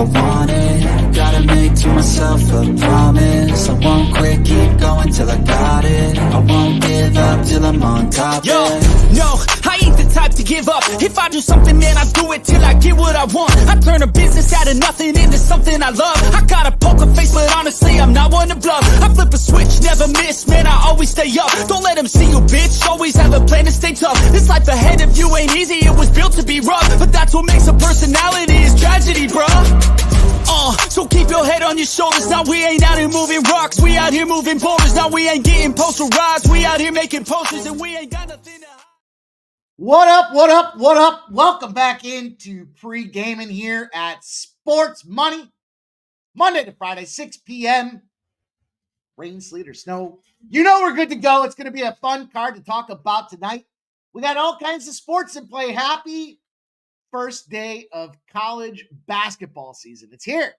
want it. Gotta make to myself a promise. I won't quit, keep going till I got it. I won't give up till I'm on top. Yo, no, I ain't the type to give up. If I do something, man, I do it till I get what I want. I turn a business out of nothing into something I love. I got a poker face, but honestly, I'm not one to bluff. I flip a switch, never miss, man, I always stay up. Don't let them see you, bitch, always have a plan to stay tough. This life ahead of you ain't easy, it was built to be rough. But that's what makes a personality, is tragedy, bruh. So keep your head on your shoulders. Now we ain't out here moving rocks, we out here moving boulders. Now we ain't getting posterized, we out here making posters, and we ain't got nothing to hide. What up, what up, what up? Welcome back into Pregaming here at Sports Money. Monday to Friday, 6 p.m. Rain, sleet, or snow. You know we're good to go. It's going to be a fun card to talk about tonight. We got all kinds of sports in play. Happy first day of college basketball season. It's here.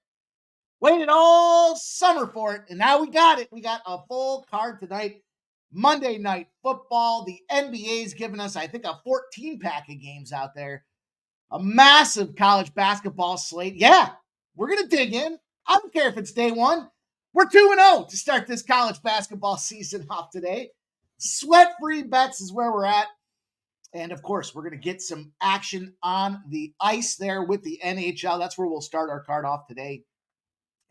Waited all summer for it, and now we got it. We got a full card tonight. Monday night football. The NBA's given us, I think, a 14-pack of games out there. A massive college basketball slate. Yeah, we're going to dig in. I don't care if it's day one. We're 2-0 to start this college basketball season off today. Sweat-free bets is where we're at. And, of course, we're going to get some action on the ice there with the NHL. That's where we'll start our card off today.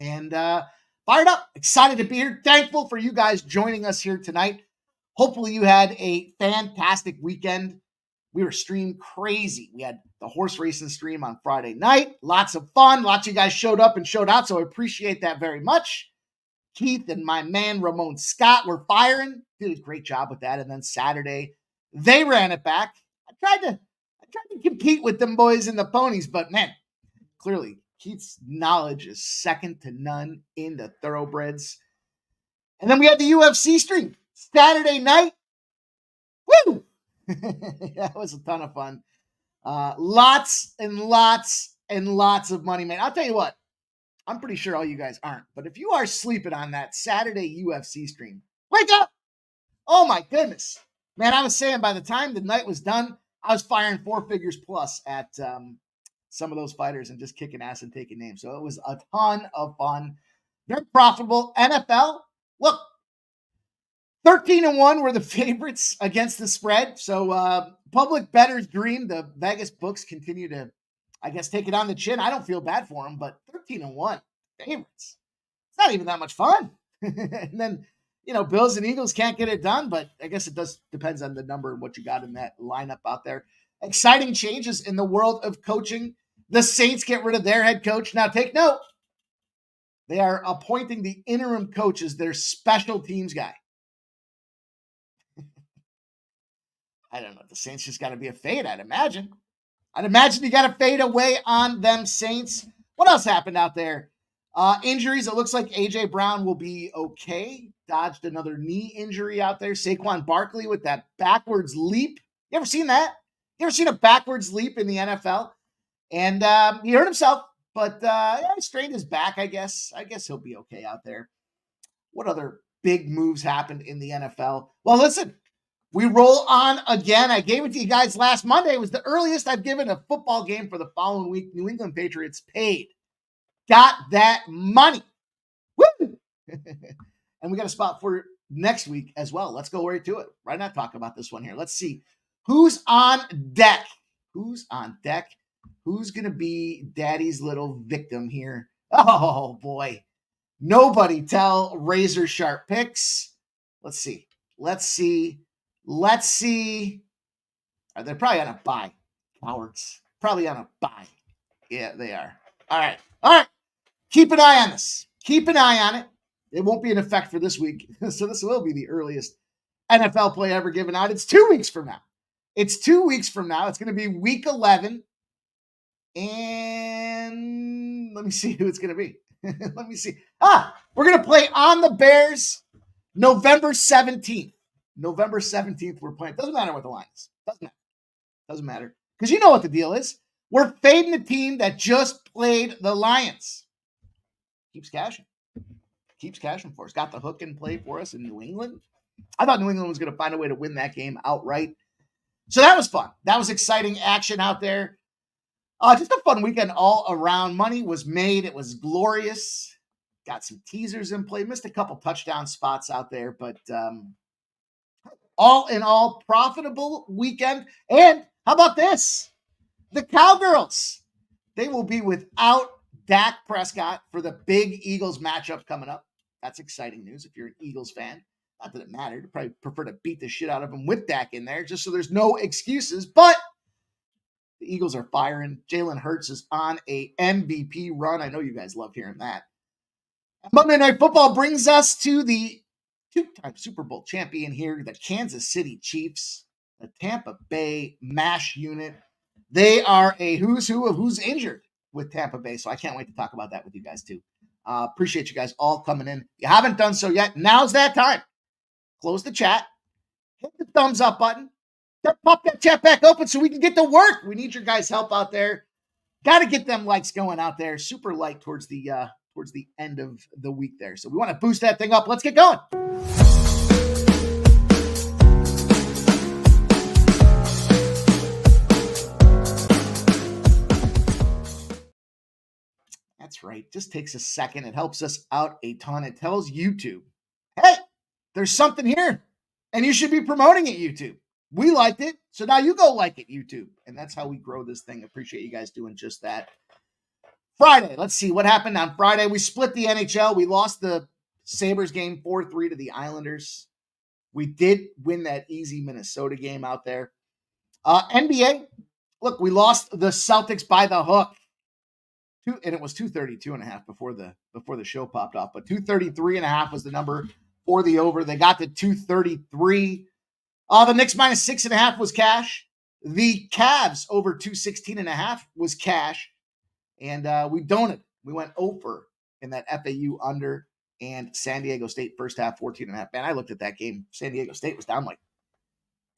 And fired up, excited to be here. Thankful for you guys joining us here tonight. Hopefully you had a fantastic weekend. We were streamed crazy. We had the horse racing stream on Friday night. Lots of fun. Lots of you guys showed up and showed out, so I appreciate that very much. Keith and my man Ramon Scott were firing. Did a great job with that. And then Saturday, they ran it back. I tried to compete with them boys in the ponies, but man, clearly Keith's knowledge is second to none in the thoroughbreds. And then we had the UFC stream Saturday night. Woo! That was a ton of fun. Lots and lots and lots of money, man. I'll tell you what, I'm pretty sure all you guys aren't, but if you are sleeping on that Saturday UFC stream, wake up! Oh my goodness. Man, I was saying by the time the night was done, I was firing 4 figures plus at some of those fighters and just kicking ass and taking names. So it was a ton of fun. Very profitable. NFL, look, 13-1 were the favorites against the spread. So public bettors dream. The Vegas books continue to, I guess, take it on the chin. I don't feel bad for them, but 13-1 favorites. It's not even that much fun. And then, Bills and Eagles can't get it done, but I guess it depends on the number and what you got in that lineup out there. Exciting changes in the world of coaching. The Saints get rid of their head coach. Now, take note. They are appointing the interim coach as their special teams guy. I don't know. The Saints just got to be a fade, I'd imagine. You got to fade away on them Saints. What else happened out there? Injuries. It looks like A.J. Brown will be okay. Dodged another knee injury out there. Saquon Barkley with that backwards leap. You ever seen that? You ever seen a backwards leap in the NFL? And he hurt himself, but he strained his back, I guess. I guess he'll be okay out there. What other big moves happened in the NFL? Well, listen, we roll on again. I gave it to you guys last Monday. It was the earliest I've given a football game for the following week. New England Patriots paid. Got that money. Woo! And we got a spot for next week as well. Let's go right to it. Right now, talk about this one here. Let's see who's on deck. Who's on deck? Who's going to be Daddy's little victim here? Oh, boy. Nobody tell razor sharp picks. Let's see. They're probably on a bye. Cowards. Probably on a bye. Yeah, they are. All right. Keep an eye on this. Keep an eye on it. It won't be in effect for this week. So this will be the earliest NFL play ever given out. It's 2 weeks from now. It's 2 weeks from now. It's going to be week 11. And let me see who it's going to be. Let me see. We're going to play on the Bears November 17th. November 17th we're playing. Doesn't matter what the line is. Doesn't matter. Because you know what the deal is. We're fading the team that just played the Lions. Keeps cashing for us. Got the hook in play for us in New England. I thought New England was going to find a way to win that game outright. So that was fun. That was exciting action out there. Just a fun weekend all around. Money was made. It was glorious. Got some teasers in play. Missed a couple touchdown spots out there, but all in all, profitable weekend. And how about this? The Cowgirls. They will be without Dak Prescott for the big Eagles matchup coming up. That's exciting news if you're an Eagles fan. Not that it mattered. I'd probably prefer to beat the shit out of him with Dak in there, just so there's no excuses. But the Eagles are firing. Jalen Hurts is on a MVP run. I know you guys love hearing that. Monday Night Football brings us to the two-time Super Bowl champion here, the Kansas City Chiefs, the Tampa Bay MASH unit. They are a who's who of who's injured with Tampa Bay, so I can't wait to talk about that with you guys too. Appreciate you guys all coming in. If you haven't done so yet, now's that time. Close the chat. Hit the thumbs up button. Pop that chat back open so we can get to work. We need your guys' help out there. Got to get them likes going out there. Super light towards the end of the week there. So we want to boost that thing up. Let's get going. That's right. Just takes a second. It helps us out a ton. It tells YouTube, hey, there's something here, and you should be promoting it, YouTube. We liked it, so now you go like it, YouTube. And that's how we grow this thing. Appreciate you guys doing just that. Friday, let's see what happened on Friday. We split the NHL. We lost the Sabres game 4-3 to the Islanders. We did win that easy Minnesota game out there. NBA, look, we lost the Celtics by the hook. And it was 232.5 before the show popped off, but 233.5 was the number for the over. They got to 233. The Knicks minus 6.5 was cash. The Cavs over 216.5 was cash. And we donated. We went over in that FAU under, and San Diego State first half 14.5. Man, I looked at that game. San Diego State was down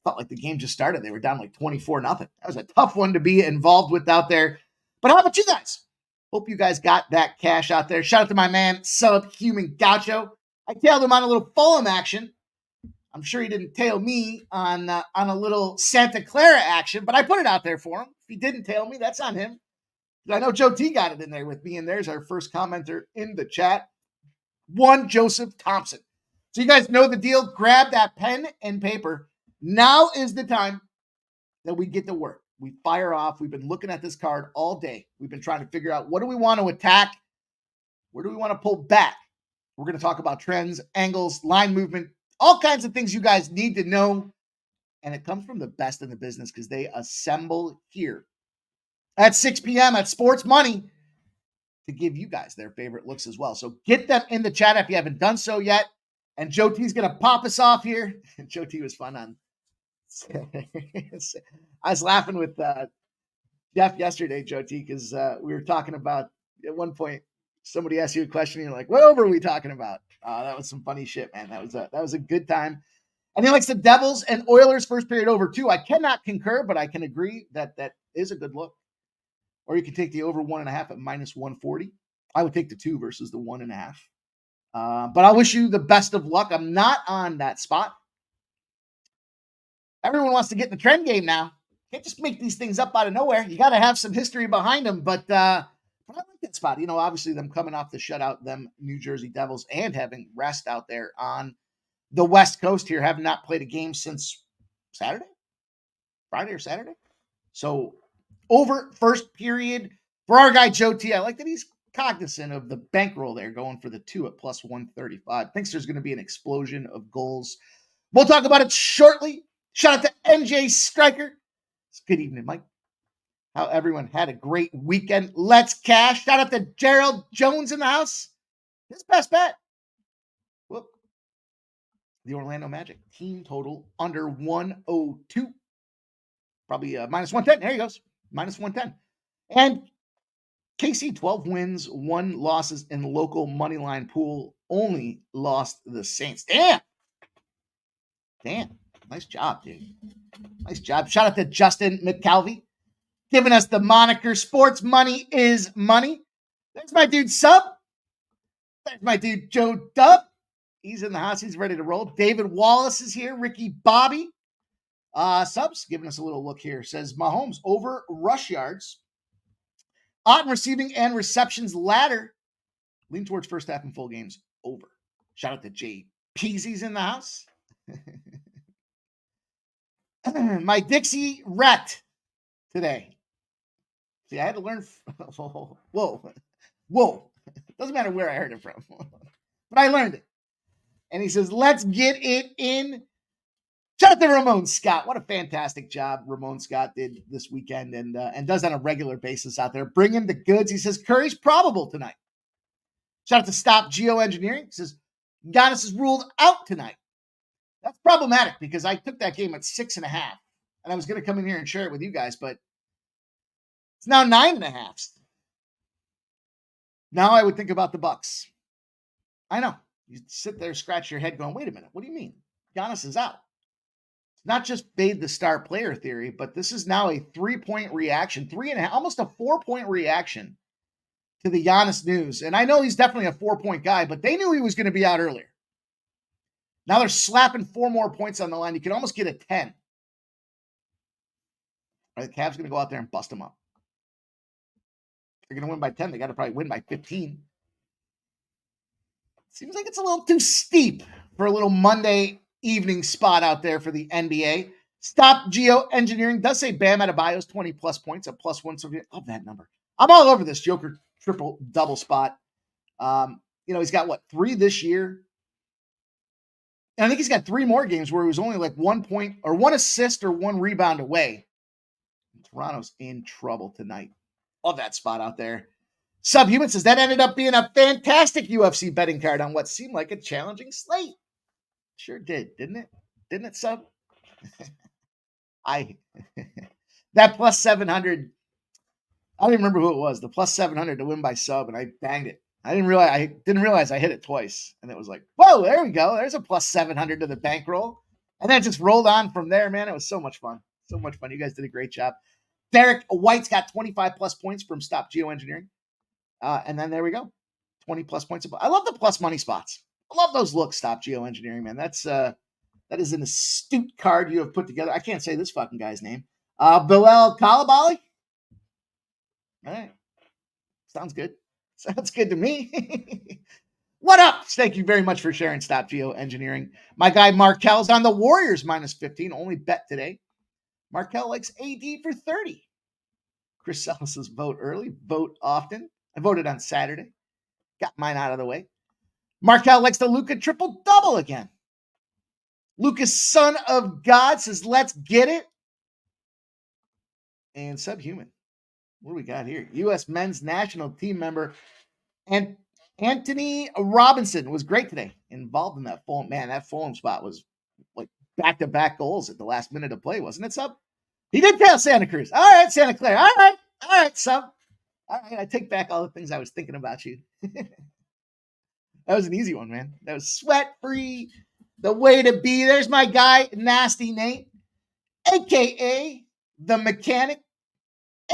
felt like the game just started. They were down 24-0. That was a tough one to be involved with out there. But how about you guys? Hope you guys got that cash out there. Shout out to my man, Subhuman Gaucho. I tailed him on a little Fulham action. I'm sure he didn't tail me on a little Santa Clara action, but I put it out there for him. If he didn't tail me, that's on him. I know Joe T got it in there with me, and there's our first commenter in the chat. One Joseph Thompson. So you guys know the deal. Grab that pen and paper. Now is the time that we get to work. We fire off. We've been looking at this card all day. We've been trying to figure out, what do we want to attack? Where do we want to pull back? We're going to talk about trends, angles, line movement, all kinds of things you guys need to know. And it comes from the best in the business because they assemble here at 6 p.m. at Sports Money to give you guys their favorite looks as well. So get them in the chat if you haven't done so yet. And Joe T's going to pop us off here. Joe T was fun on. I was laughing with Jeff yesterday, Joe T, because we were talking about, at one point, somebody asked you a question, and you're like, what over are we talking about? That was some funny shit, man. That was a good time. And he likes the Devils and Oilers first period over too. I cannot concur, but I can agree that is a good look. Or you can take the over 1.5 at minus 140. I would take the 2 versus the 1.5. But I wish you the best of luck. I'm not on that spot. Everyone wants to get in the trend game now. Can't just make these things up out of nowhere. You got to have some history behind them. But I like that spot. You know, obviously them coming off the shutout, them New Jersey Devils, and having rest out there on the West Coast here, have not played a game since Friday or Saturday. So over first period for our guy Joe T. I like that he's cognizant of the bankroll there, going for the 2 at plus 135. Thinks there's going to be an explosion of goals. We'll talk about it shortly. Shout out to NJ Striker. Good evening, Mike. How everyone had a great weekend. Let's cash. Shout out to Gerald Jones in the house. His best bet. Whoop. The Orlando Magic team total under 102. Probably minus 110. There he goes. Minus 110. And KC 12 wins, 1 losses in the local money line pool. Only lost the Saints. Damn. Nice job, dude. Nice job. Shout out to Justin McCalvey, giving us the moniker Sports Money is Money. There's my dude Sub. There's my dude Joe Dub. He's in the house. He's ready to roll. David Wallace is here. Ricky Bobby. Subs giving us a little look here. Says Mahomes over rush yards Odd receiving and receptions ladder. Lean towards first half and full games over. Shout out to Jay Peasy's in the house. My Dixie wrecked today. See, I had to learn. Whoa. Doesn't matter where I heard it from, but I learned it. And he says, let's get it in. Shout out to Ramon Scott. What a fantastic job Ramon Scott did this weekend and does on a regular basis out there. Bringing the goods. He says, Curry's probable tonight. Shout out to Stop Geoengineering. He says, Giannis is ruled out tonight. That's problematic because I took that game at 6.5. And I was going to come in here and share it with you guys, but it's now 9.5. Now I would think about the Bucks. I know. You sit there, scratch your head going, wait a minute. What do you mean? Giannis is out. It's not just fade the star player theory, but this is now a 3-point reaction, 3.5, almost a 4-point reaction to the Giannis news. And I know he's definitely a 4-point guy, but they knew he was going to be out earlier. Now they're slapping 4 more points on the line. You can almost get a 10. Right, the Cavs going to go out there and bust them up. They're going to win by 10. They got to probably win by 15. Seems like it's a little too steep for a little Monday evening spot out there for the NBA. Stop Geoengineering does say Bam Adebayo's 20-plus points, a plus 170. Love that number. I'm all over this Joker triple-double spot. He's got, 3 this year? And I think he's got 3 more games where he was only like 1 point or 1 assist or 1 rebound away. Toronto's in trouble tonight. Love that spot out there. Subhuman says that ended up being a fantastic UFC betting card on what seemed like a challenging slate. Sure did, didn't it? Didn't it, Sub? That plus 700. I don't even remember who it was. The plus 700 to win by sub, and I banged it. I didn't realize I hit it twice, and it was like, whoa, there we go. There's a plus 700 to the bankroll, and then it just rolled on from there. Man, it was so much fun. So much fun. You guys did a great job. Derek White's got 25 plus points from Stop Geoengineering. And then there we go. 20 plus points. I love the plus money spots. I love those looks, Stop Geoengineering, man. That is an astute card you have put together. I can't say this fucking guy's name. Bilal Kalabali. All right. Sounds good. Sounds good to me. What up? Thank you very much for sharing Stop Geoengineering. My guy Markel's on the Warriors minus 15. Only bet today. Markel likes AD for 30. Chris Ellis says vote early, vote often. I voted on Saturday. Got mine out of the way. Markel likes the Luka triple-double again. Lucas, son of God, says, let's get it. And Subhuman. What do we got here? U.S. men's national team member and Anthony Robinson was great today. Involved in that Fulham. Man, that Fulham spot was like back-to-back goals at the last minute of play, wasn't it, Sub? He did tail Santa Cruz. All right, Santa Clara. All right, Sub. All right, I take back all the things I was thinking about you. That was an easy one, man. That was sweat-free, the way to be. There's my guy, Nasty Nate, a.k.a. the mechanic,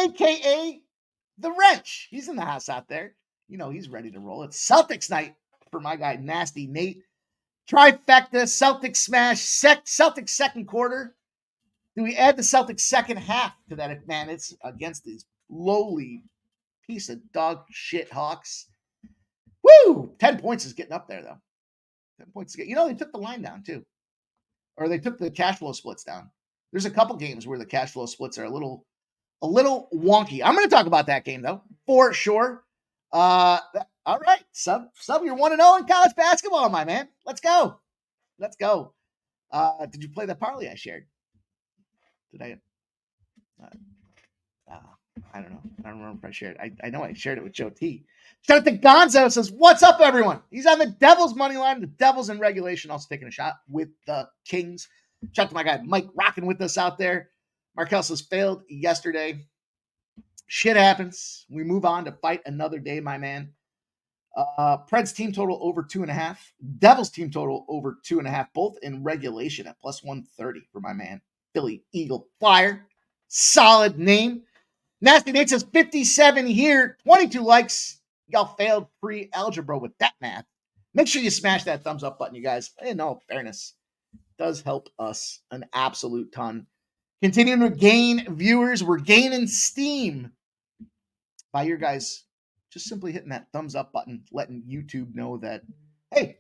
a.k.a. the wrench. He's in the house out there. You know he's ready to roll. It's Celtics night for my guy, Nasty Nate. Trifecta, Celtics smash, Celtics second quarter. Do we add the Celtics second half to that? Man, it's against these lowly piece of dog shit Hawks. Woo! 10 points is getting up there, though. 10 points. They took the line down, too. Or they took the cash flow splits down. There's a couple games where the cash flow splits are a little wonky. I'm going to talk about that game, though, for sure. All right. Sub, you're 1-0 in college basketball, my man. Let's go. Did you play the parlay I shared? Did I? I don't know. I don't remember if I shared it. I know I shared it with Joe T. Shout out to Gonzo. Says, what's up, everyone? He's on the Devils money line. The Devils in regulation. Also taking a shot with the Kings. Shout out to my guy Mike rocking with us out there. Markel says, failed yesterday. Shit happens. We move on to fight another day, my man. Preds team total over 2.5. Devils team total over 2.5. Both in regulation at plus 130 for my man. Philly Eagle Flyer. Solid name. Nasty Nate says 57 here, 22 likes. Y'all failed pre-algebra with that math. Make sure you smash that thumbs up button, you guys. In all fairness, does help us an absolute ton. Continuing to gain viewers. We're gaining steam by your guys just simply hitting that thumbs up button, letting YouTube know that, hey,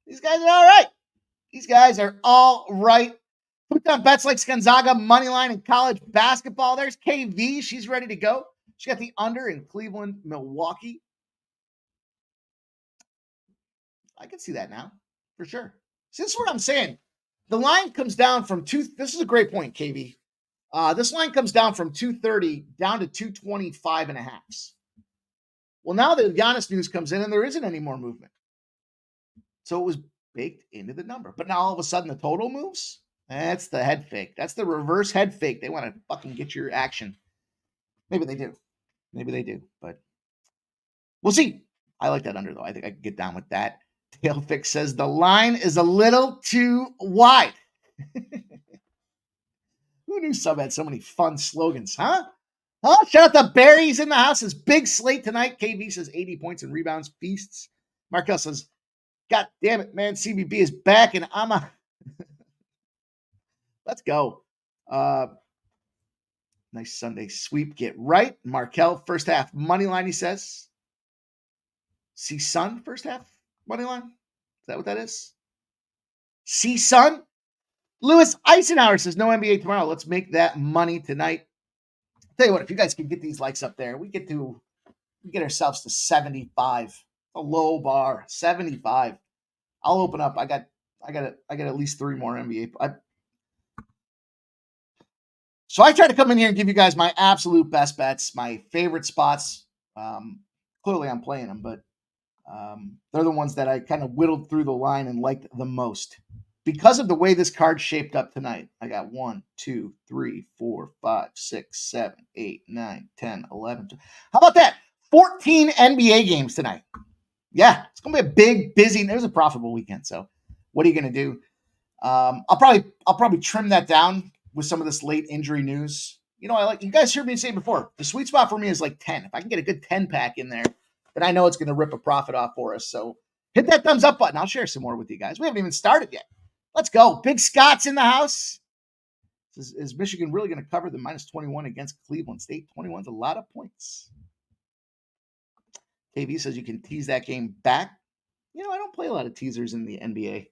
these guys are all right. These guys are all right. Put down bets like Gonzaga, money line, in college basketball. There's KV. She's ready to go. She got the under in Cleveland, Milwaukee. I can see that now, for sure. See, this is what I'm saying. The line comes down from this is a great point, KV. This line comes down from 230 down to 225 and a half. Well, now the Giannis news comes in and there isn't any more movement. So it was baked into the number. But now all of a sudden the total moves? That's the head fake. That's the reverse head fake. They want to fucking get your action. Maybe they do. Maybe they do. But we'll see. I like that under, though. I think I can get down with that. Tail Fix says the line is a little too wide. Who knew Sub had so many fun slogans, huh? Huh? Shout out to Barry's in the house. His big slate tonight. KV says 80 points and rebounds, feasts. Markel says, God damn it, man. CBB is back and I'm a... Let's go. Nice Sunday sweep. Get right. Markel, first half money line, he says. See Sun, first half money line. Is that what that is? See Sun. Lewis Eisenhower says no NBA tomorrow. Let's make that money tonight. Tell you what, if you guys can get these likes up there, we get ourselves to 75. A low bar, 75. I'll open up. I got at least 3 more NBA. So I try to come in here and give you guys my absolute best bets, my favorite spots. Clearly I'm playing them, but they're the ones that I kind of whittled through the line and liked the most. Because of the way this card shaped up tonight, I got 1, 2, 3, 4, 5, 6, 7, 8, 9, 10, 11. 12. How about that? 14 NBA games tonight. Yeah, it's going to be a big, busy, it was a profitable weekend. So what are you going to do? I'll probably trim that down with some of this late injury news. You know, you guys heard me say before, the sweet spot for me is like 10. If I can get a good 10 pack in there, then I know it's going to rip a profit off for us. So hit that thumbs up button. I'll share some more with you guys. We haven't even started yet. Let's go. Big Scott's in the house. Is Michigan really going to cover the minus 21 against Cleveland State? 21's a lot of points. KV says you can tease that game back. You know, I don't play a lot of teasers in the NBA.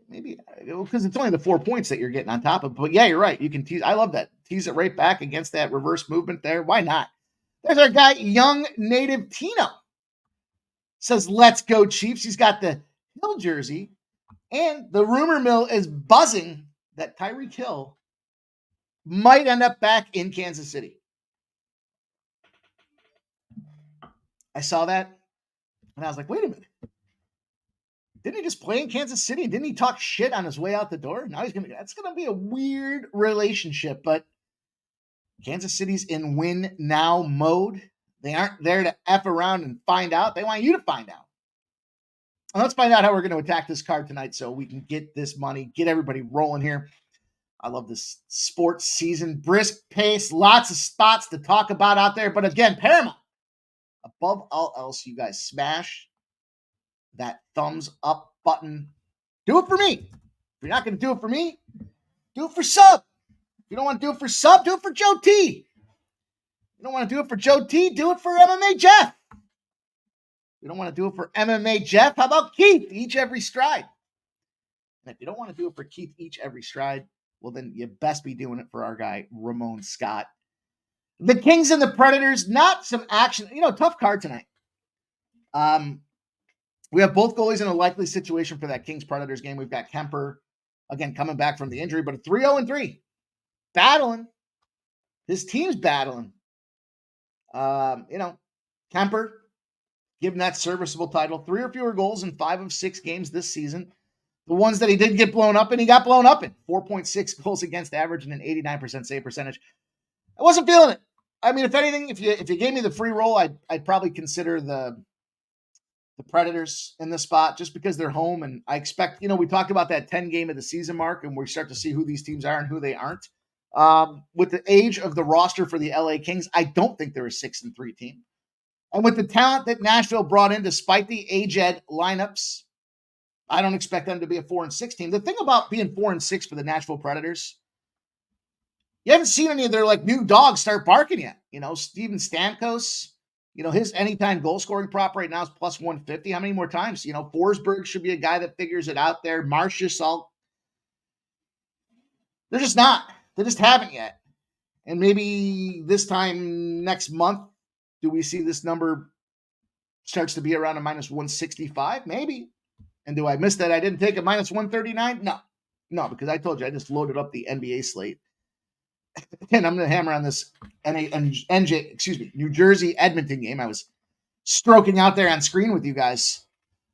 Maybe because it's only the 4 points that you're getting on top of. But yeah, you're right. You can tease. I love that. Tease it right back against that reverse movement there. Why not? There's our guy, Young Native Tino. Says, let's go Chiefs. He's got the Hill jersey. And the rumor mill is buzzing that Tyreek Hill might end up back in Kansas City. I saw that, and I was like, wait a minute. Didn't he just play in Kansas City? Didn't he talk shit on his way out the door? Now that's going to be a weird relationship, but Kansas City's in win now mode. They aren't there to F around and find out. They want you to find out. And let's find out how we're going to attack this card tonight so we can get this money, get everybody rolling here. I love this sports season. Brisk pace, lots of spots to talk about out there. But again, paramount. Above all else, you guys smash that thumbs up button. Do it for me. If you're not going to do it for me, do it for Sub. If you don't want to do it for Sub, do it for Joe T. You don't want to do it for Joe T, do it for MMA Jeff. You don't want to do it for MMA Jeff, how about Keith? Each every stride. And if you don't want to do it for Keith each every stride, well, then you best be doing it for our guy, Ramon Scott. The Kings and the Predators, not some action. You know, tough card tonight. We have both goalies in a likely situation for that Kings-Predators game. We've got Kemper, again, coming back from the injury, but a 3-0-3. Battling. His team's battling. Kemper, given that serviceable title, 3 or fewer goals in 5 of 6 games this season. The ones that he did get blown up in, he got blown up in. 4.6 goals against average and an 89% save percentage. I wasn't feeling it. I mean, if anything, if you gave me the free roll, I'd probably consider the Predators in this spot just because they're home. And I expect, we talked about that 10 game of the season mark and we start to see who these teams are and who they aren't. With the age of the roster for the LA Kings, I don't think they're a 6-3 team. And with the talent that Nashville brought in, despite the aged lineups, I don't expect them to be a 4-6 team. The thing about being 4-6 for the Nashville Predators, You haven't seen any of their like new dogs start barking yet. Steven Stamkos, his anytime goal scoring prop right now is plus 150. How many more times? Forsberg should be a guy that figures it out there. Marchessault. They're just not. They just haven't yet. And maybe this time next month, do we see this number starts to be around a minus 165? Maybe. And do I miss that I didn't take a minus 139? No, because I told you I just loaded up the NBA slate. And I'm going to hammer on this New Jersey Edmonton game. I was stroking out there on screen with you guys.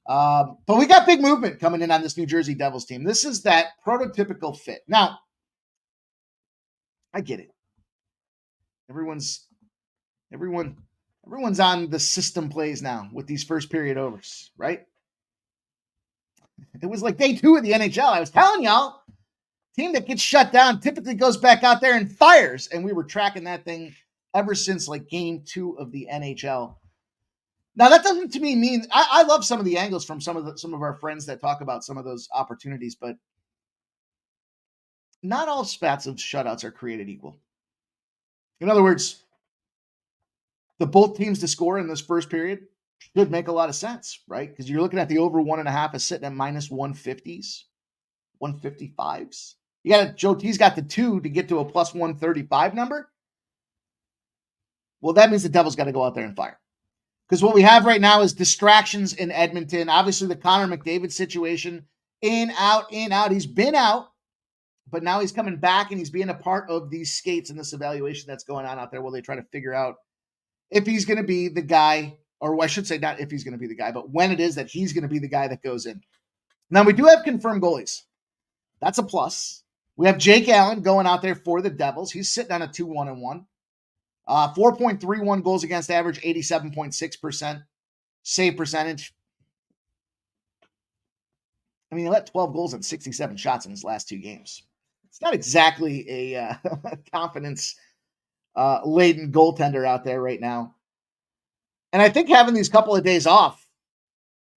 But we got big movement coming in on this New Jersey Devils team. This is that prototypical fit. Now, I get it. Everyone's on the system plays now with these first period overs, right? It was like day 2 of the NHL. I was telling y'all, team that gets shut down typically goes back out there and fires. And we were tracking that thing ever since like game 2 of the NHL. Now that doesn't to me mean I love some of the angles from some of our friends that talk about some of those opportunities, but not all spats of shutouts are created equal. In other words, the both teams to score in this first period should make a lot of sense, right? Because you're looking at the over 1.5 is sitting at minus 150s, 155s. Joe T's got the 2 to get to a plus 135 number. Well, that means the Devils got to go out there and fire. Because what we have right now is distractions in Edmonton. Obviously, the Connor McDavid situation, in, out. He's been out, but now he's coming back and he's being a part of these skates and this evaluation that's going on out there while they try to figure out if he's going to be the guy, or I should say not if he's going to be the guy, but when it is that he's going to be the guy that goes in. Now, we do have confirmed goalies. That's a plus. We have Jake Allen going out there for the Devils. He's sitting on a 2-1-1. 4.31 goals against average, 87.6% save percentage. I mean, he let 12 goals and 67 shots in his last 2 games. It's not exactly a confidence laden goaltender out there right now. And I think having these couple of days off,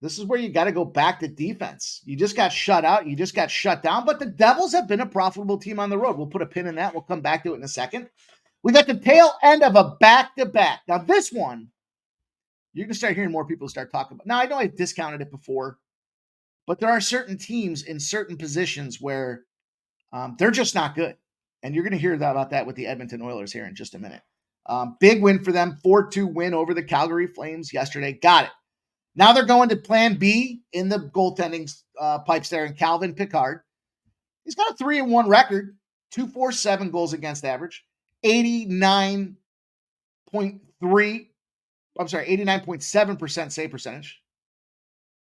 this is where you got to go back to defense. You just got shut out. You just got shut down. But the Devils have been a profitable team on the road. We'll put a pin in that. We'll come back to it in a second. We got the tail end of a back-to-back. Now, this one, you're going to start hearing more people start talking about. Now, I know I've discounted it before, but there are certain teams in certain positions where they're just not good. And you're going to hear about that with the Edmonton Oilers here in just a minute. Big win for them, 4-2 win over the Calgary Flames yesterday. Got it. Now they're going to plan B in the goaltending pipes there, and Calvin Pickard. He's got a 3-1 record, 247 goals against average, 89.7% save percentage.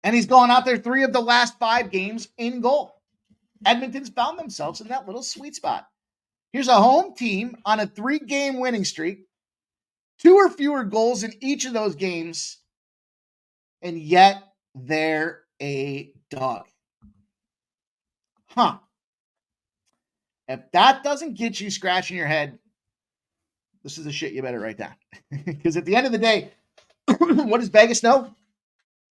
And he's gone out there 3 of the last 5 games in goal. Edmonton's found themselves in that little sweet spot. Here's a home team on a 3-game winning streak, 2 or fewer goals in each of those games, and yet they're a dog. If that doesn't get you scratching your head, this is the shit you better write down. Because at the end of the day, what does Vegas know?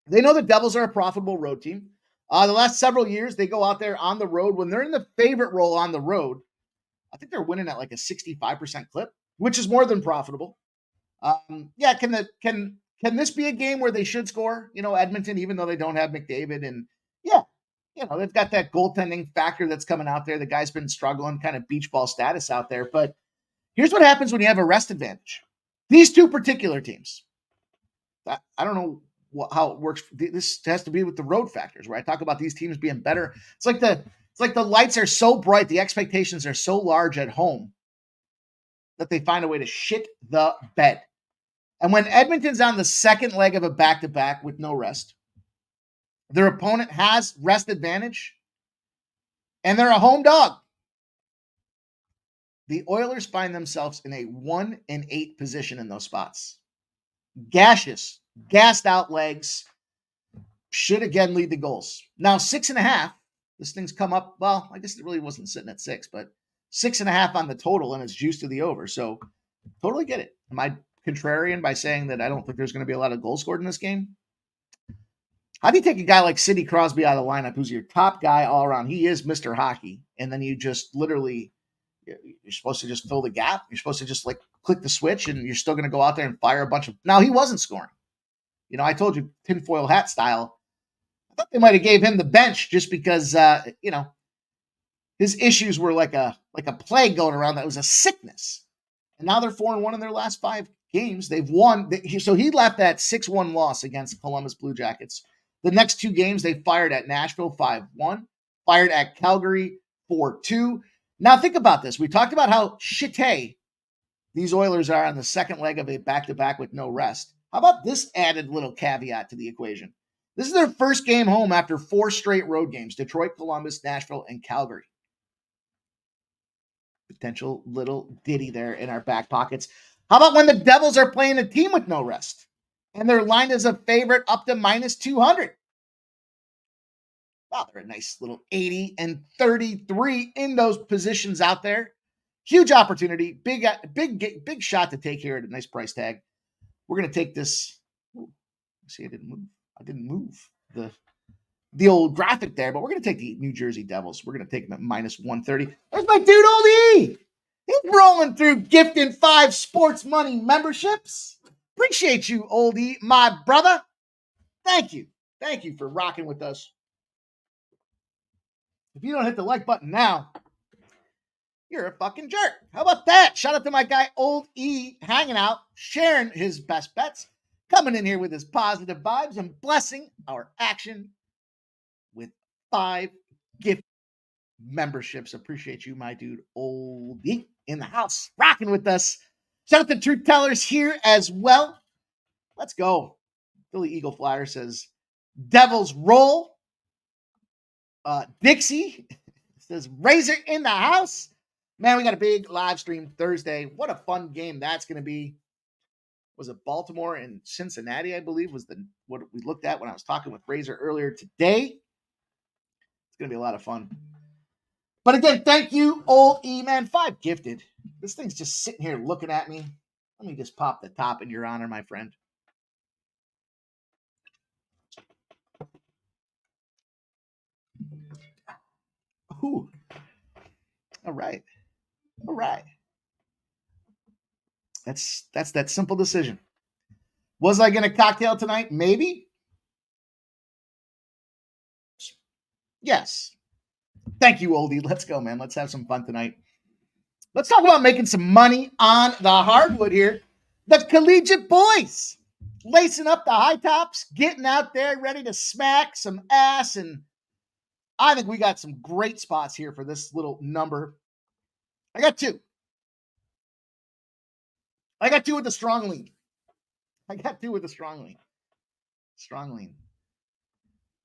They know the Devils are a profitable road team. The last several years, they go out there on the road. When they're in the favorite role on the road, I think they're winning at like a 65% clip, which is more than profitable. Can this be a game where they should score? Edmonton, even though they don't have McDavid, and they've got that goaltending factor that's coming out there. The guy's been struggling, kind of beach ball status out there. But here's what happens when you have a rest advantage. These 2 particular teams, I don't know how it works. This has to be with the road factors, where I talk about these teams being better. It's like the lights are so bright, the expectations are so large at home that they find a way to shit the bed. And when Edmonton's on the second leg of a back-to-back with no rest, their opponent has rest advantage, and they're a home dog. The Oilers find themselves in a 1-8 position in those spots. Gassed out legs should again lead the goals. Now, 6.5, this thing's come up. Well, I guess it really wasn't sitting at 6, but 6.5 on the total, and it's juiced to the over. So totally get it. Am I contrarian by saying that I don't think there's going to be a lot of goals scored in this game? How do you take a guy like Sidney Crosby out of the lineup, who's your top guy all around? He is Mr. Hockey. And then you just literally, You're supposed to just fill the gap. You're supposed to just like click the switch, and you're still going to go out there and fire a bunch of. Now he wasn't scoring. I told you tinfoil hat style. I thought they might have gave him the bench just because his issues were like a plague going around. That was a sickness, and now they're 4-1 in their last 5 games. They've won. So he left that 6-1 loss against Columbus Blue Jackets. The next 2 games they fired at Nashville 5-1, fired at Calgary 4-2. Now think about this. We talked about how shitty these Oilers are on the second leg of a back-to-back with no rest. How about this added little caveat to the equation? This is their first game home after 4 straight road games: Detroit, Columbus, Nashville, and Calgary. Potential little ditty there in our back pockets. How about when the Devils are playing a team with no rest and they're lined as a favorite up to -200? Wow, they're a nice little 80 and 33 in those positions out there. Huge opportunity. Big shot to take here at a nice price tag. We're going to take this. See, I didn't move the old graphic there, but we're going to take the New Jersey Devils. We're going to take them at -130. There's my dude, Old E. He's rolling through gifting 5 sports money memberships. Appreciate you, Old E, my brother. Thank you. Thank you for rocking with us. If you don't hit the like button now, you're a fucking jerk. How about that? Shout out to my guy, Old E, hanging out, sharing his best bets, coming in here with his positive vibes and blessing our action with 5 gift memberships. Appreciate you, my dude, Old E, in the house, rocking with us. Shout out to Truth Tellers here as well. Let's go. Philly Eagle Flyer says, Devils roll. Dixie says, Razor in the house. Man, we got a big live stream Thursday. What a fun game that's going to be. Was it Baltimore and Cincinnati, I believe, was what we looked at when I was talking with Razor earlier today. It's going to be a lot of fun. But again, thank you, Old E, man. 5 gifted. This thing's just sitting here looking at me. Let me just pop the top in your honor, my friend. Ooh. All right. That's that simple decision. Was I going to cocktail tonight? Maybe. Yes. Thank you, Oldie. Let's go, man. Let's have some fun tonight. Let's talk about making some money on the hardwood here. The collegiate boys lacing up the high tops, getting out there ready to smack some ass. And I think we got some great spots here for this little number. I got 2. I got 2 with the strong lean. Strong lean.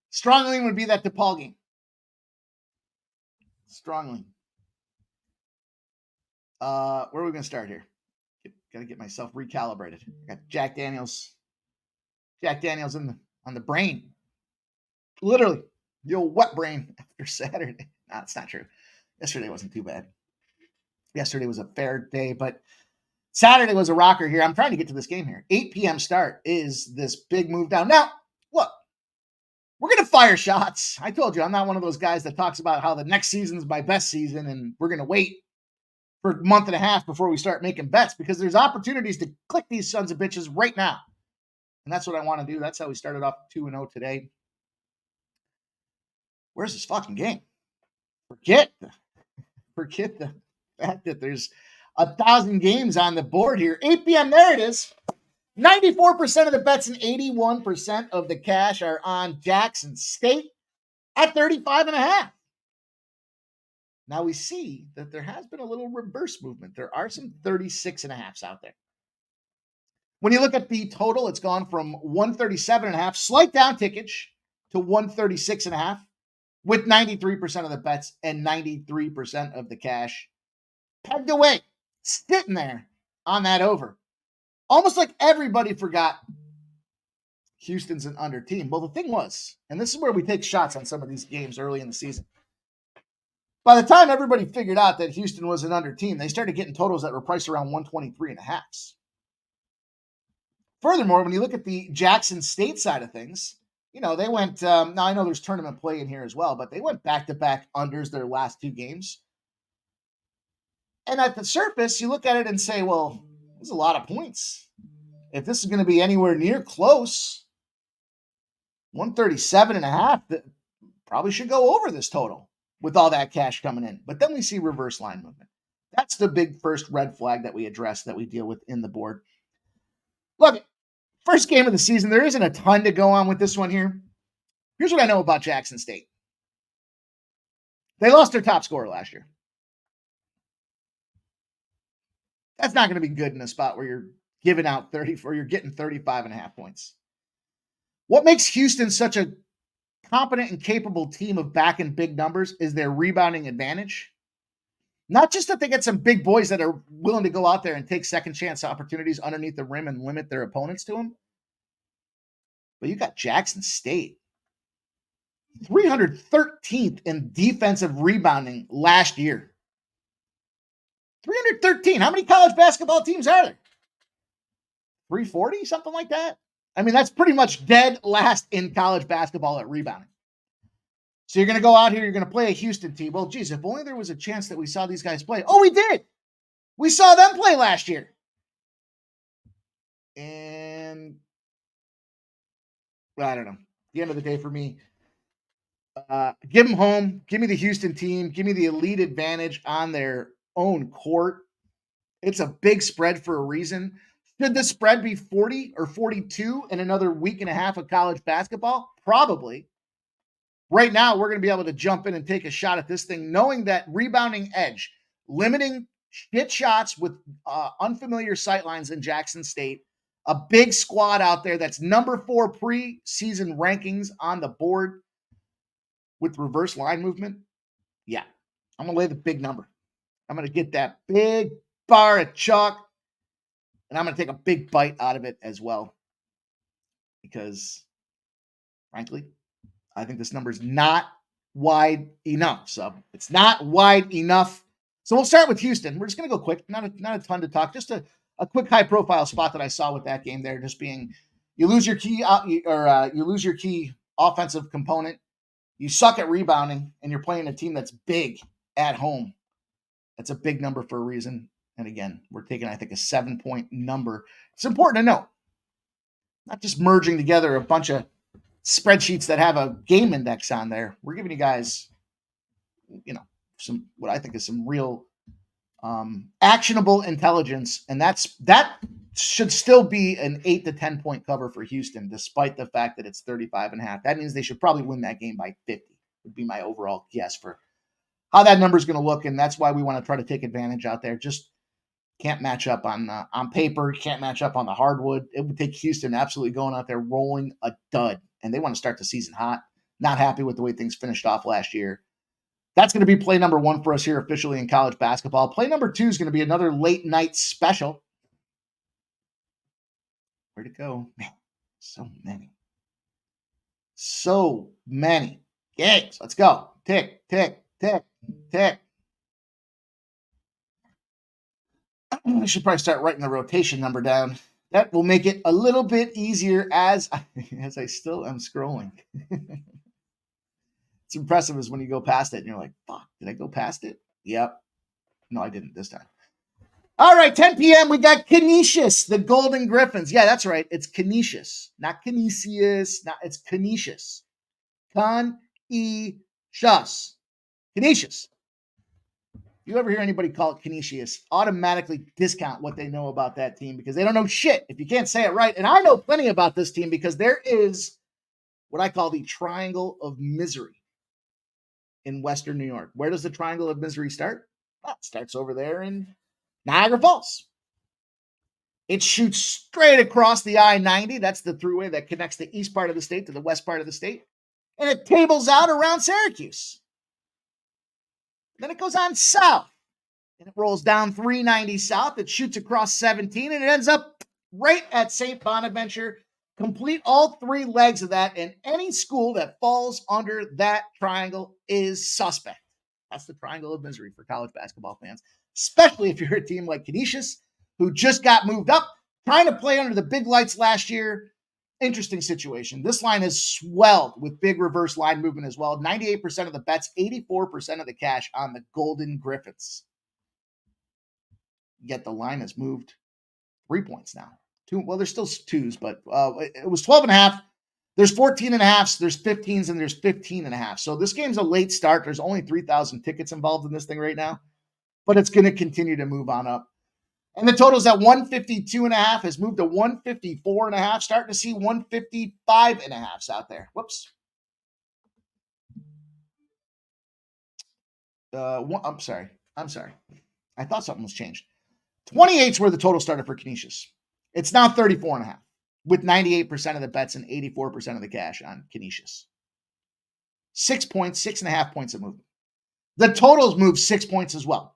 Strong lean would be that DePaul game. Strong lean. Where are we going to start here? Got to get myself recalibrated. I got Jack Daniels on the brain. Literally, the old wet brain after Saturday. No, it's not true. Yesterday wasn't too bad. Yesterday was a fair day, but Saturday was a rocker here. I'm trying to get to this game here. 8 p.m. start is this big move down. Now, look, we're going to fire shots. I told you, I'm not one of those guys that talks about how the next season is my best season and we're going to wait for a month and a half before we start making bets, because there's opportunities to click these sons of bitches right now. And that's what I want to do. That's how we started off 2-0 today. Where's this fucking game? Forget the fact that there's 1,000 games on the board here. 8 p.m. There it is. 94% of the bets and 81% of the cash are on Jackson State at 35.5. Now we see that there has been a little reverse movement. There are some 36.5s out there. When you look at the total, it's gone from 137.5, slight down tickage, to 136.5, with 93% of the bets and 93% of the cash pegged away, sitting there on that over. Almost like everybody forgot Houston's an under team. Well, the thing was, and this is where we take shots on some of these games early in the season. By the time everybody figured out that Houston was an under team, they started getting totals that were priced around 123.5. Furthermore, when you look at the Jackson State side of things, they went, now I know there's tournament play in here as well, but they went back-to-back unders their last 2 games. And at the surface, you look at it and say, well, there's a lot of points. If this is going to be anywhere near close, 137.5, that probably should go over this total with all that cash coming in. But then we see reverse line movement. That's the big first red flag that we address, that we deal with in the board. Look, first game of the season, there isn't a ton to go on with this one here. Here's what I know about Jackson State. They lost their top scorer last year. That's not going to be good in a spot where you're giving out 30 or you're getting 35.5 points. What makes Houston such a competent and capable team of backing big numbers is their rebounding advantage. Not just that they get some big boys that are willing to go out there and take second chance opportunities underneath the rim and limit their opponents to them, but you got Jackson State, 313th in defensive rebounding last year. 313. How many college basketball teams are there? 340, something like that? I mean, that's pretty much dead last in college basketball at rebounding. So you're going to go out here, you're going to play a Houston team. Well, geez, if only there was a chance that we saw these guys play. Oh, we did. We saw them play last year. And I don't know. At the end of the day for me, give them home. Give me the Houston team. Give me the elite advantage on their own court. It's a big spread for a reason. Should the spread be 40 or 42 in another week and a half of college basketball? Probably. Right now, we're going to be able to jump in and take a shot at this thing, knowing that rebounding edge, limiting shit shots with unfamiliar sightlines in Jackson State, a big squad out there that's number 4 preseason rankings on the board with reverse line movement. Yeah, I'm going to lay the big number. I'm going to get that big bar of chalk, and I'm going to take a big bite out of it as well. Because, frankly, I think this number is not wide enough. So it's not wide enough. So we'll start with Houston. We're just going to go quick. Not a ton to talk. Just a quick high-profile spot that I saw with that game there, just being you lose your key you lose your key offensive component. You suck at rebounding, and you're playing a team that's big at home. That's a big number for a reason. And again, we're taking, I think, a 7-point number. It's important to know. Not just merging together a bunch of spreadsheets that have a game index on there. We're giving you guys, some what I think is some real actionable intelligence, and that should still be an 8 to 10 point cover for Houston, despite the fact that it's 35.5. That means they should probably win that game by 50. Would be my overall guess for how that number is going to look, and that's why we want to try to take advantage out there. Just can't match up on paper. Can't match up on the hardwood. It would take Houston absolutely going out there rolling a dud. And they want to start the season hot. Not happy with the way things finished off last year. That's going to be play number 1 for us here officially in college basketball. Play number 2 is going to be another late night special. Where'd it go? Man, so many. So many games. Let's go. Tick, tick, tick, tick. I should probably start writing the rotation number down. That will make it a little bit easier as I still am scrolling. It's impressive is when you go past it and you're like, fuck, did I go past it? Yep. No, I didn't this time. All right, 10 p.m. We got Canisius, the Golden Griffins. Yeah, that's right. It's Canisius, not Canisius. It's Canisius. Canisius. You ever hear anybody call it Canisius, automatically discount what they know about that team because they don't know shit if you can't say it right. And I know plenty about this team because there is what I call the Triangle of Misery in Western New York. Where does the Triangle of Misery start? Well, it starts over there in Niagara Falls. It shoots straight across the I-90. That's the thruway that connects the east part of the state to the west part of the state. And it tables out around Syracuse. Then it goes on south, and it rolls down 390 south. It shoots across 17, and it ends up right at St. Bonaventure. Complete all 3 legs of that, and any school that falls under that triangle is suspect. That's the Triangle of Misery for college basketball fans, especially if you're a team like Canisius, who just got moved up, trying to play under the big lights last year. Interesting situation. This line has swelled with big reverse line movement as well. 98% of the bets, 84% of the cash on the Golden Griffins. yet the line has moved 3 points now. There's still twos, but it was 12.5. There's 14.5s, there's 15s, and there's 15.5. So this game's a late start. There's only 3,000 tickets involved in this thing right now, but it's going to continue to move on up. And the total's at 152.5, has moved to 154.5, starting to see 155.5s out there. Whoops. I'm sorry. I thought something was changed. 28's where the total started for Canisius. It's now 34.5 with 98% of the bets and 84% of the cash on Canisius. 6 points, 6.5 points of movement. The totals moved 6 points as well.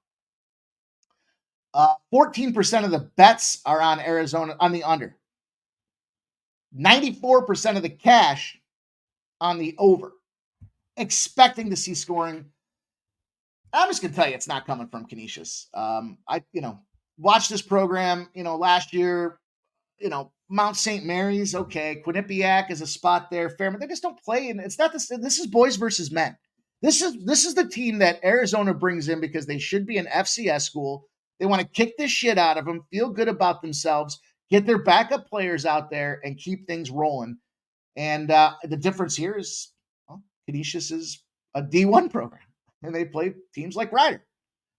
14% of the bets are on Arizona on the under. 94% of the cash on the over. Expecting to see scoring. I'm just going to tell you, it's not coming from Canisius. I watched this program, last year, Mount St. Mary's, okay. Quinnipiac is a spot there. Fairmont, they just don't play. And it's not this. This is boys versus men. This is the team that Arizona brings in because they should be an FCS school. They want to kick this shit out of them, feel good about themselves, get their backup players out there, and keep things rolling. And the difference here is, Canisius is a D1 program, and they play teams like Ryder.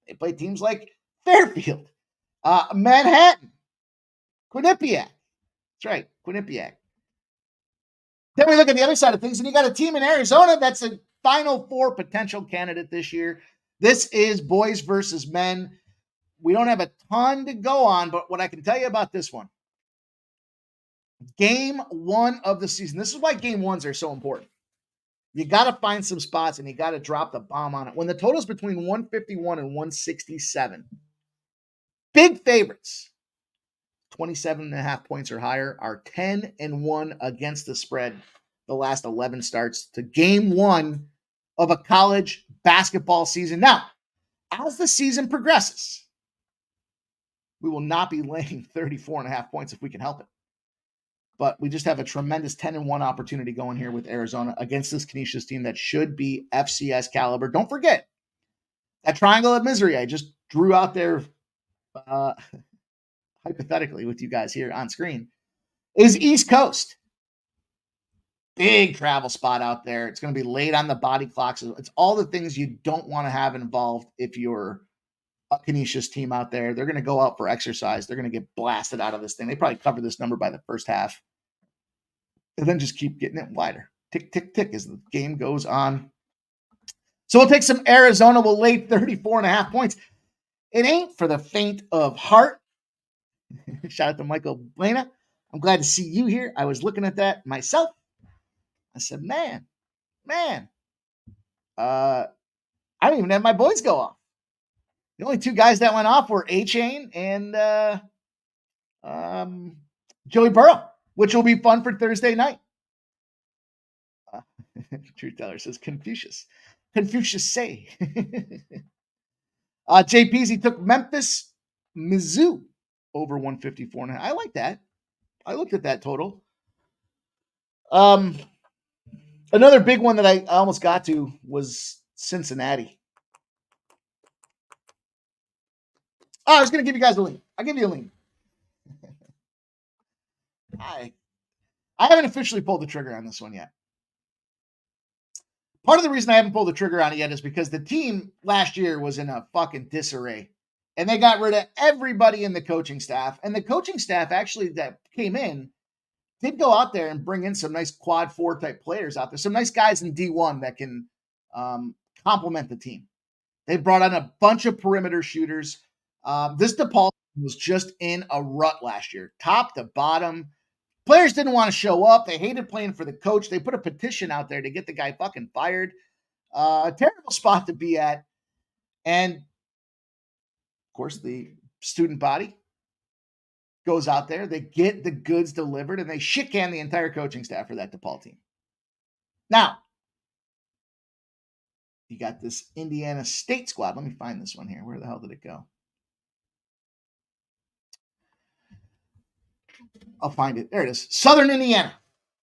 They play teams like Fairfield, Manhattan, Quinnipiac. That's right, Quinnipiac. Then we look at the other side of things, and you got a team in Arizona that's a Final Four potential candidate this year. This is boys versus men. We don't have a ton to go on, but what I can tell you about this one, game one of the season. This is why game ones are so important. You got to find some spots, and you got to drop the bomb on it. When the total's between 151 and 167, big favorites, 27.5 points or higher, are 10-1 against the spread the last 11 starts to game one of a college basketball season. Now, as the season progresses, we will not be laying 34.5 points if we can help it. But we just have a tremendous 10-1 opportunity going here with Arizona against this Canisius team that should be FCS caliber. Don't forget, that triangle of misery I just drew out there hypothetically with you guys here on screen is East Coast. Big travel spot out there. It's going to be late on the body clock. So it's all the things you don't want to have involved if you're a Canisius team out there. They're going to go out for exercise. They're going to get blasted out of this thing. They probably cover this number by the first half and then just keep getting it wider. Tick, tick, tick as the game goes on. So we'll take some Arizona. We'll lay 34.5 points. It ain't for the faint of heart. Shout out to Michael Blana. I'm glad to see you here. I was looking at that myself. I said, man, I didn't even have my boys go off. The only two guys that went off were A-Chain and Joey Burrow, which will be fun for Thursday night. Truth Teller says Confucius. Confucius say. JPZ took Memphis, Mizzou over 154.5. I like that. I looked at that total. Another big one that I almost got to was Cincinnati. Oh, I was going to give you guys a lean. I'll give you a lean. I haven't officially pulled the trigger on this one yet. Part of the reason I haven't pulled the trigger on it yet is because the team last year was in a fucking disarray. And they got rid of everybody in the coaching staff. And the coaching staff actually that came in did go out there and bring in some nice quad four type players out there. Some nice guys in D1 that can complement the team. They brought on a bunch of perimeter shooters. This DePaul was just in a rut last year, top to bottom. Players didn't want to show up. They hated playing for the coach. They put a petition out there to get the guy fucking fired. A terrible spot to be at. And, of course, the student body goes out there. They get the goods delivered, and they shit can the entire coaching staff for that DePaul team. Now, you got this Indiana State squad. Let me find this one here. Where the hell did it go? I'll find it. There it is. Southern Indiana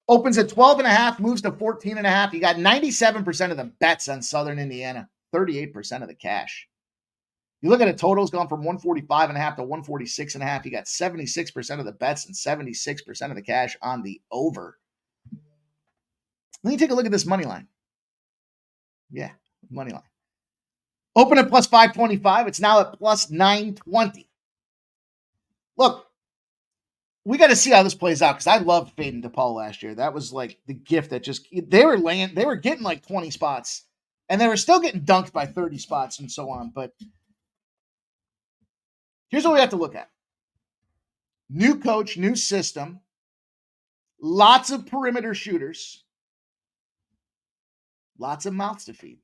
opens at 12.5, moves to 14.5. You got 97% of the bets on Southern Indiana, 38% of the cash. You look at it, total's gone from 145.5 to 146.5. You got 76% of the bets and 76% of the cash on the over. Let me take a look at this money line. Yeah, money line. Open at plus 525. It's now at plus 920. Look, we got to see how this plays out because I loved fading DePaul last year. That was like the gift that just they were getting like 20 spots and they were still getting dunked by 30 spots and so on. But here's what we have to look at. New coach, new system, lots of perimeter shooters, lots of mouths to feed.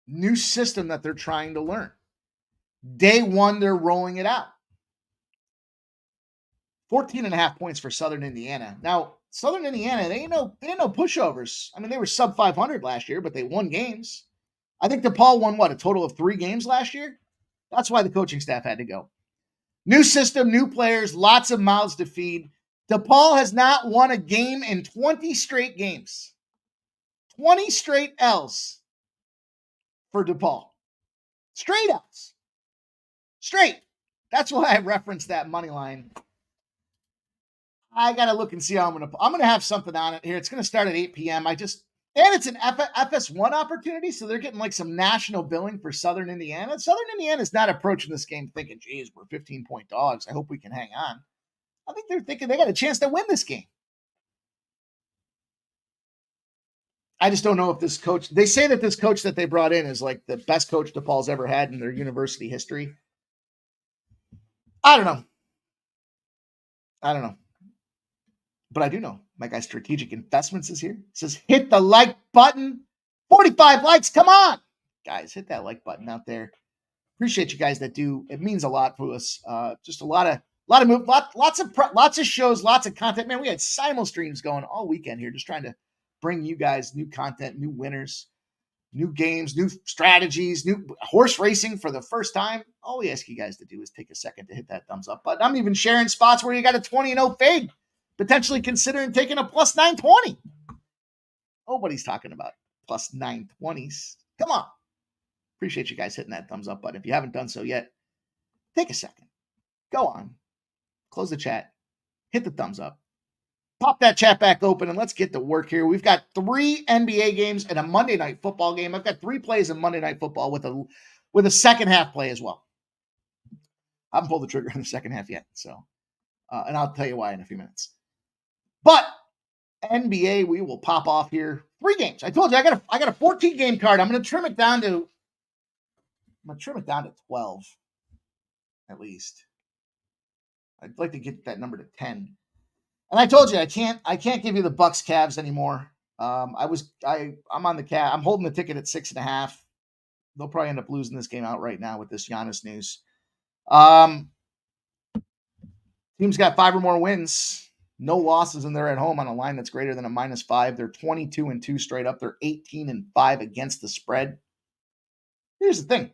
New system that they're trying to learn. Day one, they're rolling it out. 14.5 points for Southern Indiana. Now, Southern Indiana, they ain't no pushovers. I mean, they were sub 500 last year, but they won games. I think DePaul won, a total of 3 games last year? That's why the coaching staff had to go. New system, new players, lots of mouths to feed. DePaul has not won a game in 20 straight games. 20 straight L's for DePaul. Straight L's. Straight. That's why I referenced that money line. I got to look and see how I'm going to have something on it here. It's going to start at 8 p.m. And it's an FS1 opportunity, so they're getting like some national billing for Southern Indiana. Southern Indiana is not approaching this game thinking, geez, we're 15-point dogs. I hope we can hang on. I think they're thinking they got a chance to win this game. I just don't know if this coach, they say that this coach that they brought in is like the best coach DePaul's ever had in their university history. I don't know. But I do know my guy Strategic Investments is here. It says, hit the like button. 45 likes. Come on. Guys, hit that like button out there. Appreciate you guys that do. It means a lot for us. Just a lot of move, lots of shows, lots of content. Man, we had simul streams going all weekend here, just trying to bring you guys new content, new winners, new games, new strategies, new horse racing for the first time. All we ask you guys to do is take a second to hit that thumbs up button. I'm even sharing spots where you got a 20-0 fade, potentially considering taking a plus 920. Nobody's talking about plus 920s. Come on. Appreciate you guys hitting that thumbs up button. If you haven't done so yet, take a second. Go on. Close the chat. Hit the thumbs up. Pop that chat back open and let's get to work here. We've got 3 NBA games and a Monday Night Football game. I've got 3 plays in Monday Night Football with a second half play as well. I haven't pulled the trigger in the second half yet, so and I'll tell you why in a few minutes. But NBA, we will pop off here. 3 games. I told you I got a 14 game card. I'm going to trim it down to 12 at least. I'd like to get that number to 10. And I told you I can't give you the Bucks Cavs anymore. I'm on the Cavs. I'm holding the ticket at 6.5. They'll probably end up losing this game out right now with this Giannis news. Team's got 5 or more wins, no losses, and they're at home on a line that's greater than a -5. They're 22-2 straight up. They're 18-5 against the spread. Here's the thing.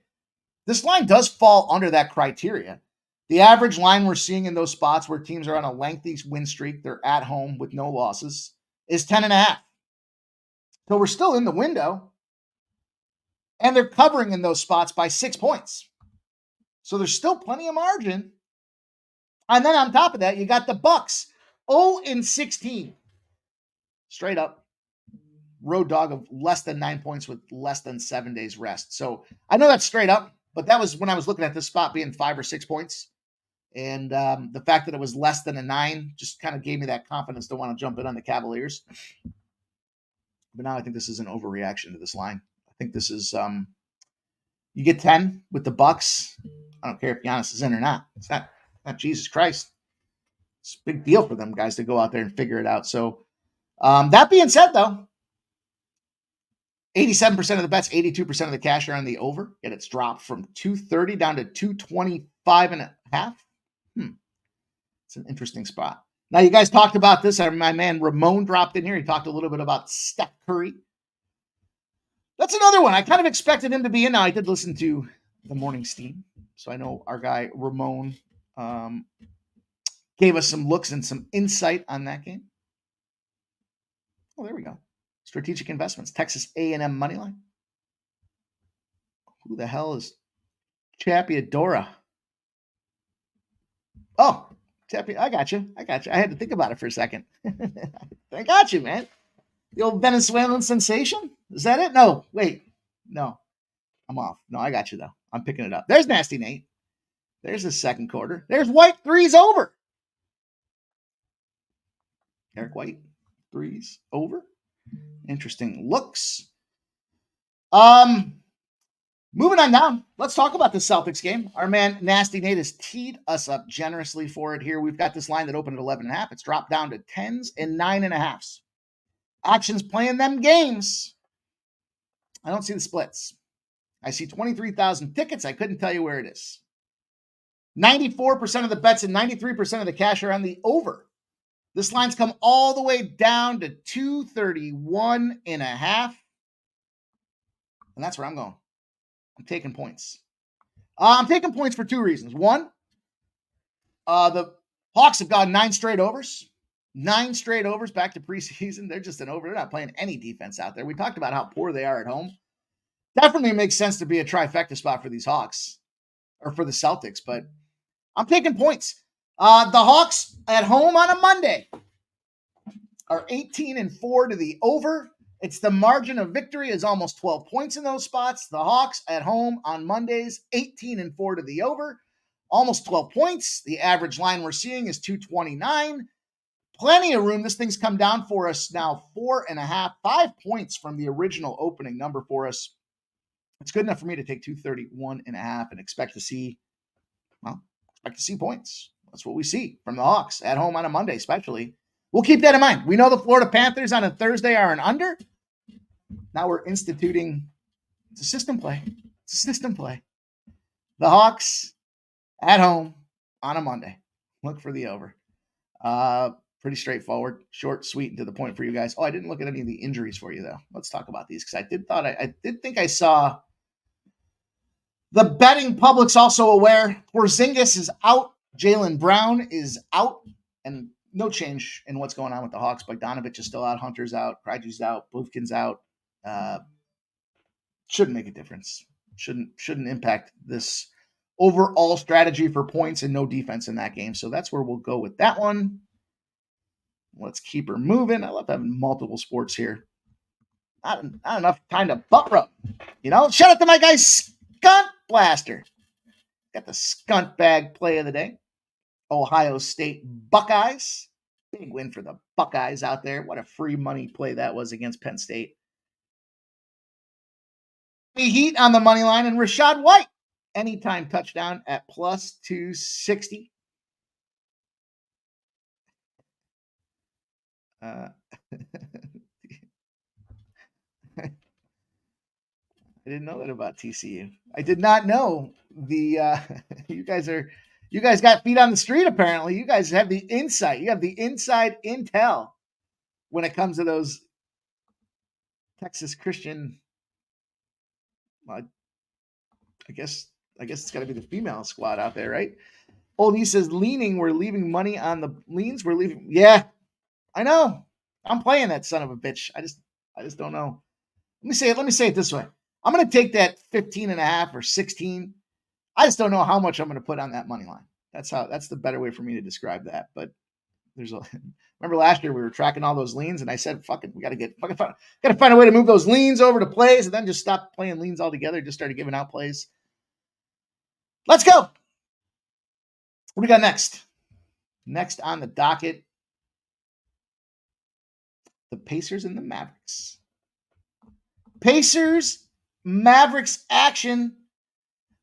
This line does fall under that criteria. The average line we're seeing in those spots where teams are on a lengthy win streak, they're at home with no losses, is 10.5. So we're still in the window, and they're covering in those spots by 6 points. So there's still plenty of margin. And then on top of that, you got the Bucks, 0-16. Straight up. Road dog of less than 9 points with less than 7 days rest. So I know that's straight up, but that was when I was looking at this spot being 5 or 6 points. And the fact that it was less than a 9 just kind of gave me that confidence to want to jump in on the Cavaliers. But now I think this is an overreaction to this line. I think this is you get 10 with the Bucks. I don't care if Giannis is in or not. It's not Jesus Christ. It's a big deal for them guys to go out there and figure it out. So that being said, though, 87% of the bets, 82% of the cash are on the over. Yet it's dropped from 230 down to 225.5. It's an interesting spot. Now, you guys talked about this. My man Ramon dropped in here. He talked a little bit about Steph Curry. That's another one. I kind of expected him to be in. Now, I did listen to the Morning Steam, so I know our guy Ramon gave us some looks and some insight on that game. Oh, there we go. Strategic Investments, Texas A&M Moneyline. Who the hell is Chapiadora. Oh, I got you. I had to think about it for a second. I got you, man. The old Venezuelan sensation? Is that it? No, wait. No, I'm off. No, I got you, though. I'm picking it up. There's Nasty Nate. There's the second quarter. There's White, threes over. Eric White, threes over. Interesting looks. Moving on down, let's talk about the Celtics game. Our man Nasty Nate has teed us up generously for it here. We've got this line that opened at 11.5. It's dropped down to 10s and 9.5s. Action's playing them games. I don't see the splits. I see 23,000 tickets. I couldn't tell you where it is. 94% of the bets and 93% of the cash are on the over. This line's come all the way down to 231.5. And that's where I'm going. I'm taking points. I'm taking points for two reasons. One, the Hawks have gone 9 straight overs. 9 straight overs back to preseason. They're just an over. They're not playing any defense out there. We talked about how poor they are at home. Definitely makes sense to be a trifecta spot for these Hawks or for the Celtics, but I'm taking points. The Hawks at home on a Monday are 18-4 to the over. It's the margin of victory is almost 12 points in those spots. The Hawks at home on Mondays, 18-4 to the over, almost 12 points. The average line we're seeing is 229. Plenty of room. This thing's come down for us now 4.5, 5 points from the original opening number for us. It's good enough for me to take 231.5 and expect to see points. That's what we see from the Hawks at home on a Monday, especially. We'll keep that in mind. We know the Florida Panthers on a Thursday are an under. Now we're instituting it's a system play. It's a system play. The Hawks at home on a Monday. Look for the over. Pretty straightforward, short, sweet, and to the point for you guys. Oh, I didn't look at any of the injuries for you, though. Let's talk about these because I did think I saw the betting public's also aware. Porzingis is out. Jaylen Brown is out. And no change in what's going on with the Hawks. Bogdanovich is still out. Hunter's out. Krejci's out. Bufkin's out. Shouldn't make a difference. Shouldn't impact this overall strategy for points and no defense in that game. So that's where we'll go with that one. Let's keep her moving. I love having multiple sports here. Not enough time to butt rub. Shout out to my guy Skunt Blaster. Got the Skunt Bag play of the day. Ohio State Buckeyes. Big win for the Buckeyes out there. What a free money play that was against Penn State. Heat on the money line and Rashad White. Anytime touchdown at plus 260. I didn't know that about TCU. I did not know you guys got feet on the street, apparently. You guys have the insight. You have the inside intel when it comes to those Texas Christian. Well, I guess it's got to be the female squad out there, right? Old he says, leaning, we're leaving money on the leans. We're leaving. Yeah, I know. I'm playing that son of a bitch. I just don't know. Let me say it this way. I'm going to take that 15.5 or 16. I just don't know how much I'm going to put on that money line. That's the better way for me to describe that. But remember last year we were tracking all those leans and I said, fuck it, we got to find a way to move those leans over to plays and then just stop playing leans altogether. Just started giving out plays. Let's go. What do we got next? Next on the docket, the Pacers and the Mavericks. Pacers, Mavericks action.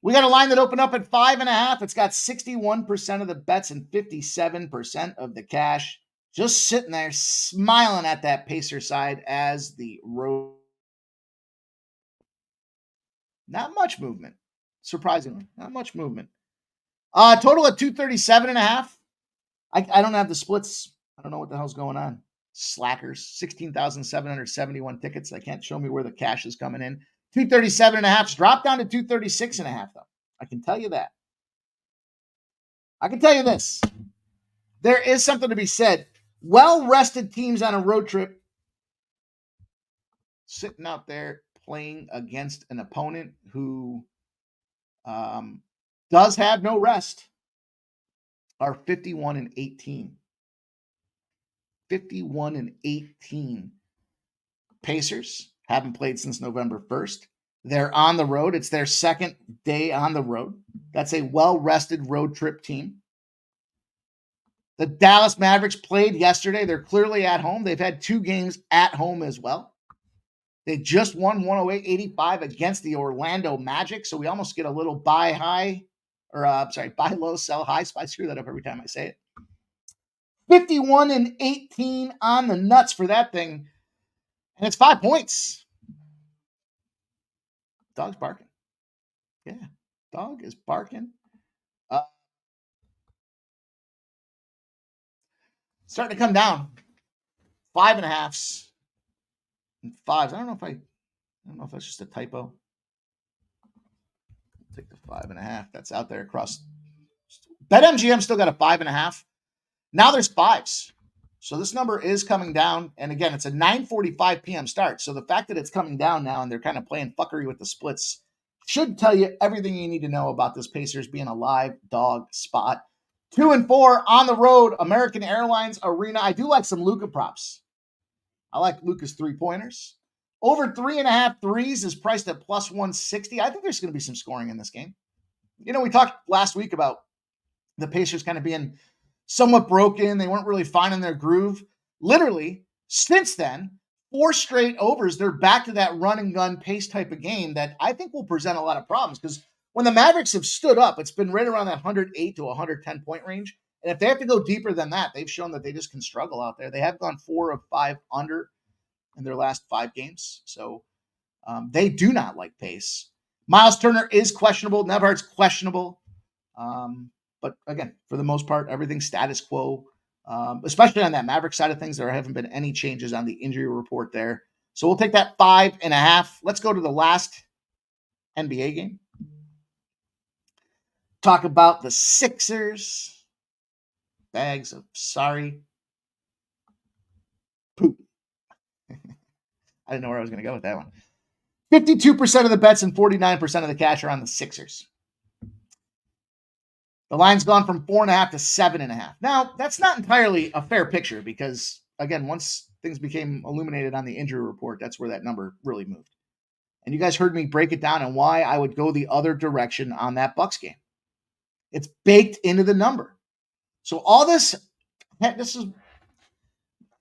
We got a line that opened up at 5.5. It's got 61% of the bets and 57% of the cash. Just sitting there smiling at that Pacer side as the road. Not much movement. Surprisingly, not much movement. Total at 237.5. I don't have the splits. I don't know what the hell's going on. Slackers, 16,771 tickets. They can't show me where the cash is coming in. 237.5's dropped down to 236.5, though. I can tell you that. I can tell you this. There is something to be said. Well-rested teams on a road trip sitting out there playing against an opponent who does have no rest, are 51-18. 51-18. Pacers haven't played since November 1st. They're on the road. It's their second day on the road. That's a well-rested road trip team. The Dallas Mavericks played yesterday. They're clearly at home. They've had 2 games at home as well. They just won 108-85 against the Orlando Magic, so we almost get a little buy low, sell high. So I screw that up every time I say it. 51-18 on the nuts for that thing, and it's 5 points. Dog's barking. Yeah, dog is barking. Starting to come down. 5.5s and 5s. I don't know if that's just a typo. Take the 5.5. That's out there across. BetMGM still got a 5.5. Now there's 5s. So this number is coming down. And again, it's a 9:45 p.m. start. So the fact that it's coming down now and they're kind of playing fuckery with the splits should tell you everything you need to know about this Pacers being a live dog spot. 2 and 4 on the road, American Airlines Arena. I do like some Luka props. I like Luka's 3-pointers. Over 3.5 threes is priced at plus 160. I think there's going to be some scoring in this game. You know, we talked last week about the Pacers kind of being somewhat broken. They weren't really finding their groove. Literally, since then, 4 straight overs, they're back to that run and gun pace type of game that I think will present a lot of problems, because when the Mavericks have stood up, it's been right around that 108 to 110 point range. And if they have to go deeper than that, they've shown that they just can struggle out there. They have gone 4 of 5 under in their last 5 games. So they do not like pace. Miles Turner is questionable. Nebhard's questionable. But again, for the most part, everything's status quo, especially on that Maverick side of things. There haven't been any changes on the injury report there. So we'll take that 5.5. Let's go to the last NBA game. Talk about the Sixers. Bags of sorry poop. I didn't know where I was going to go with that one. 52% of the bets and 49% of the cash are on the Sixers. The line's gone from 4.5 to 7.5. Now, that's not entirely a fair picture because, again, once things became illuminated on the injury report, that's where that number really moved. And you guys heard me break it down and why I would go the other direction on that Bucks game. It's baked into the number. So all this is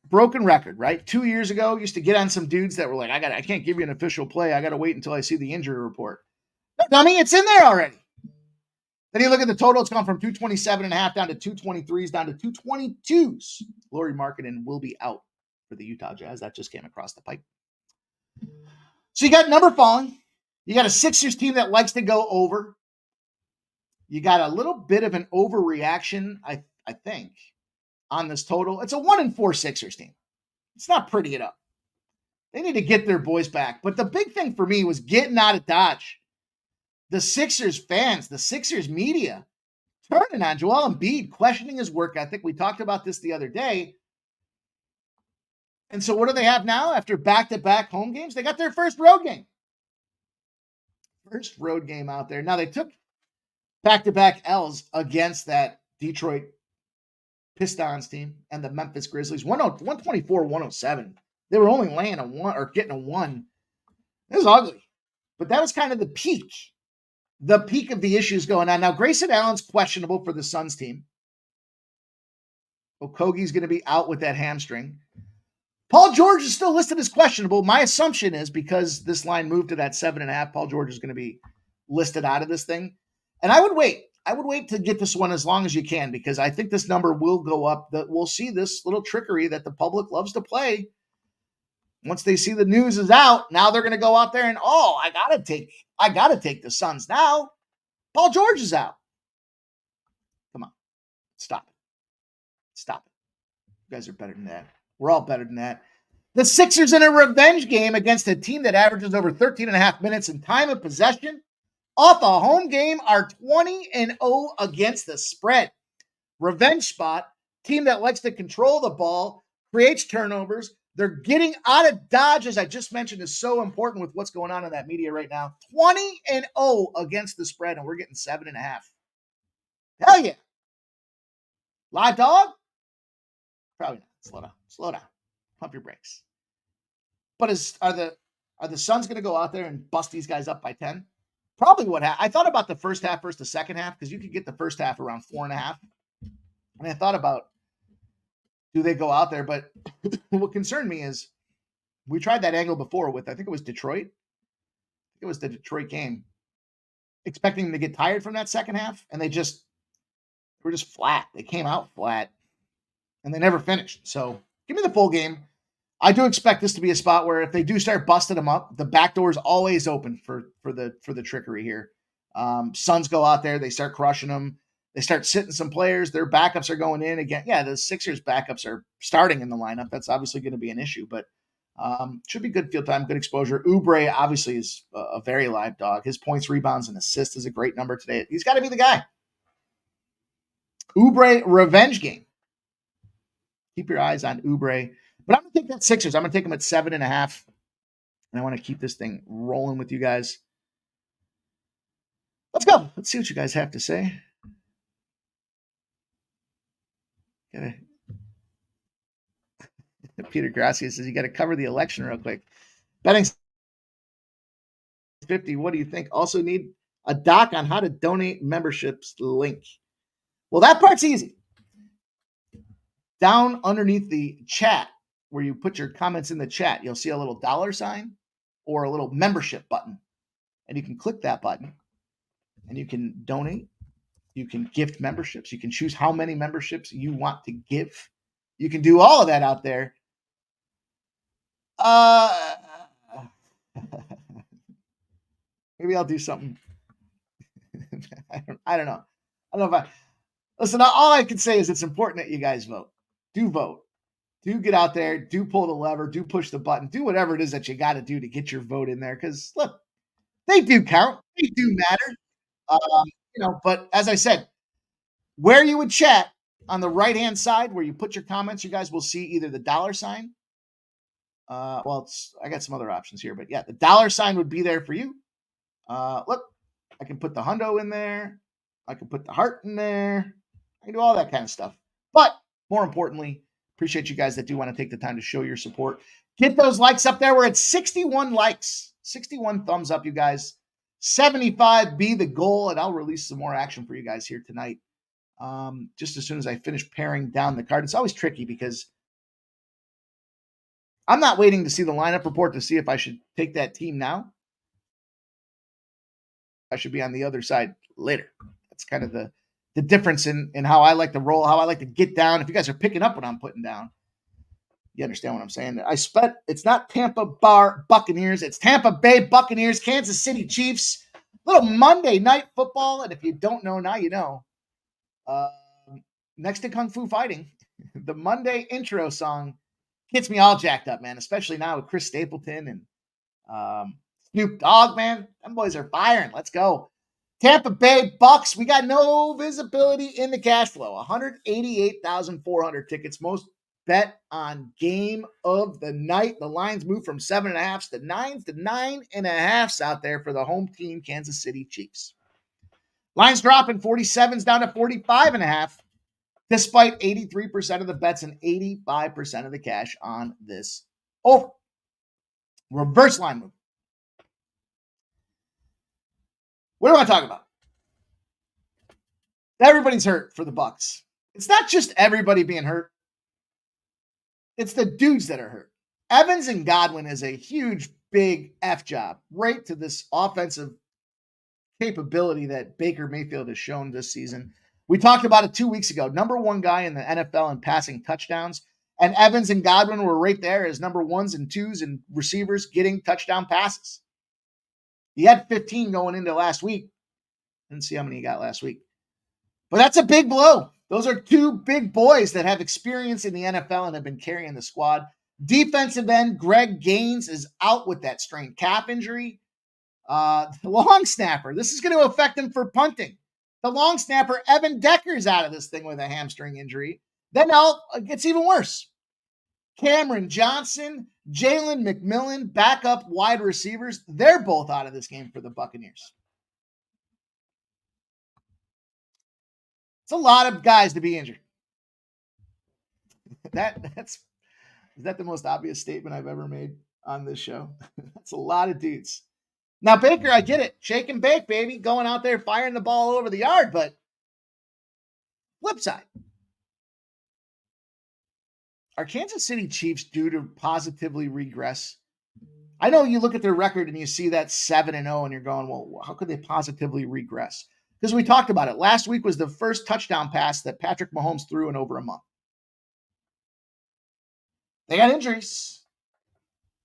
broken record, right? 2 years ago, used to get on some dudes that were like, I can't give you an official play. I got to wait until I see the injury report. No, dummy, it's in there already. Then you look at the total, it's gone from 227.5 down to 223s, down to 222s. Lauri Markkanen will be out for the Utah Jazz. That just came across the pipe. So you got number falling. You got a Sixers team that likes to go over. You got a little bit of an overreaction, I think, on this total. It's a 1-4 Sixers team. It's not pretty it up. They need to get their boys back. But the big thing for me was getting out of Dodge. The Sixers fans, the Sixers media, turning on Joel Embiid, questioning his work ethic. We talked about this the other day. And so what do they have now after back-to-back home games? They got their first road game. First road game out there. Now, they took back-to-back L's against that Detroit Pistons team and the Memphis Grizzlies. 124-107. They were only laying a 1 or getting a 1. It was ugly. But that was kind of the peak. The peak of the issues going on. Now, Grayson Allen's questionable for the Suns team. Okogie's going to be out with that hamstring. Paul George is still listed as questionable. My assumption is because this line moved to that 7.5, Paul George is going to be listed out of this thing. And I would wait. I would wait to get this one as long as you can, because I think this number will go up. That we'll see this little trickery that the public loves to play. Once they see the news is out, now they're going to go out there and, I gotta take the Suns now. Paul George is out. Come on. Stop it. You guys are better than that. We're all better than that. The Sixers in a revenge game against a team that averages over 13.5 minutes in time of possession off a home game are 20-0 against the spread. Revenge spot, team that likes to control the ball, creates turnovers, They're getting out of Dodge, as I just mentioned, is so important with what's going on in that media right now. 20-0 against the spread, and we're getting 7.5. Hell yeah. Live dog? Probably not. Slow down. Pump your brakes. But are the Suns going to go out there and bust these guys up by 10? Probably what happened. I thought about the first half versus the second half because you could get the first half around 4.5. And I thought about, do they go out there? But what concerned me is we tried that angle before with, I think it was Detroit. It was the Detroit game. Expecting them to get tired from that second half, and they were just flat. They came out flat, and they never finished. So give me the full game. I do expect this to be a spot where if they do start busting them up, the back door is always open for the trickery here. Suns go out there, they start crushing them. They start sitting some players. Their backups are going in again. Yeah, the Sixers backups are starting in the lineup. That's obviously going to be an issue, but should be good field time, good exposure. Oubre obviously is a very live dog. His points, rebounds, and assists is a great number today. He's got to be the guy. Oubre revenge game. Keep your eyes on Oubre. But I'm going to take that Sixers. I'm going to take them at 7.5. And I want to keep this thing rolling with you guys. Let's go. Let's see what you guys have to say. Peter Gracia says you got to cover the election real quick. Betting 50. What do you think? Also need a doc on how to donate memberships link. Well, that part's easy. Down underneath the chat, where you put your comments in the chat, you'll see a little $ or a little membership button. And you can click that button and you can donate. You can gift memberships. You can choose how many memberships you want to give. You can do all of that out there. Maybe I'll do something. I don't know. I don't know if listen, all I can say is it's important that you guys vote. Do vote. Do get out there. Do pull the lever. Do push the button. Do whatever it is that you got to do to get your vote in there. Because look, they do count. They do matter. But as I said, where you would chat on the right-hand side where you put your comments, you guys will see either the $. I got some other options here, but yeah, the $sign would be there for you. Look, I can put the hundo in there. I can put the heart in there. I can do all that kind of stuff. But more importantly, appreciate you guys that do want to take the time to show your support. Get those likes up there. We're at 61 likes, 61 thumbs up, you guys. 75 be the goal, and I'll release some more action for you guys here tonight. Just as soon as I finish paring down the card. It's always tricky because I'm not waiting to see the lineup report to see if I should take that team now. I should be on the other side later. That's kind of the difference in how I like to roll, how I like to get down. If you guys are picking up what I'm putting down, you understand what I'm saying. It's not Tampa Buccaneers. It's Tampa Bay Buccaneers, Kansas City Chiefs. Little Monday night football. And if you don't know, now you know. Next to Kung Fu Fighting, the Monday intro song gets me all jacked up, man, especially now with Chris Stapleton and Snoop Dogg, man. Them boys are firing. Let's go. Tampa Bay Bucks. We got no visibility in the cash flow. 188,400 tickets. Most bet on game of the night. The lines move from 7.5s to 9s to 9.5s out there for the home team, Kansas City Chiefs. Lines dropping 47s down to 45.5, despite 83% of the bets and 85% of the cash on this over. Reverse line move. What do I talk about? Everybody's hurt for the Bucks. It's not just everybody being hurt. It's the dudes that are hurt. Evans and Godwin is a huge, big F job right to this offensive capability that Baker Mayfield has shown this season. We talked about it 2 weeks ago. Number one guy in the NFL in passing touchdowns. And Evans and Godwin were right there as number 1s and 2s and receivers getting touchdown passes. He had 15 going into last week. Didn't see how many he got last week. But that's a big blow. Those are two big boys that have experience in the NFL and have been carrying the squad. Defensive end Greg Gaines is out with that strained calf injury. The long snapper, this is going to affect him for punting. The long snapper, Evan Decker's out of this thing with a hamstring injury. Then now it gets even worse. Cameron Johnson, Jalen McMillan, backup wide receivers, they're both out of this game for the Buccaneers. It's a lot of guys to be injured. Is that the most obvious statement I've ever made on this show? That's a lot of dudes. Now, Baker, I get it. Shake and bake, baby. Going out there, firing the ball over the yard. But flip side. Are Kansas City Chiefs due to positively regress? I know you look at their record and you see that 7-0 and you're going, well, how could they positively regress? Because we talked about it. Last week was the first touchdown pass that Patrick Mahomes threw in over a month. They got injuries.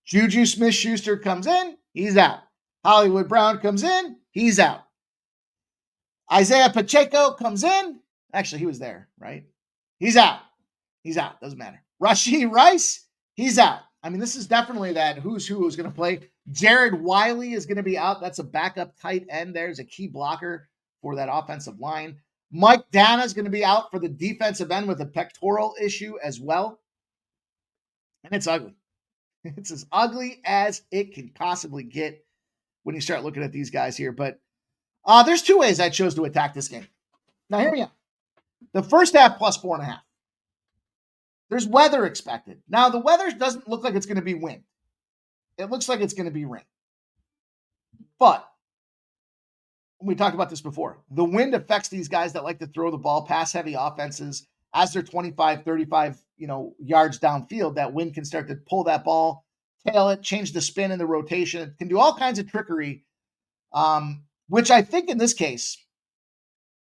Juju Smith-Schuster comes in, he's out. Hollywood Brown comes in, he's out. Isaiah Pacheco comes in. Actually, he was there, right? He's out. He's out. Doesn't matter. Rashee Rice, he's out. I mean, this is definitely that who's going to play. Jared Wiley is going to be out. That's a backup tight end. There's a key blocker for that offensive line. Mike Dana is going to be out for the defensive end with a pectoral issue as well. And it's ugly. It's as ugly as it can possibly get when you start looking at these guys here. But there's two ways I chose to attack this game. Now, hear me out. The first half plus 4.5. There's weather expected. Now, the weather doesn't look like it's going to be wind. It looks like it's going to be rain. But we talked about this before. The wind affects these guys that like to throw the ball, pass-heavy offenses. As they're 25, 35, yards downfield, that wind can start to pull that ball, tail it, change the spin and the rotation. It can do all kinds of trickery, which I think in this case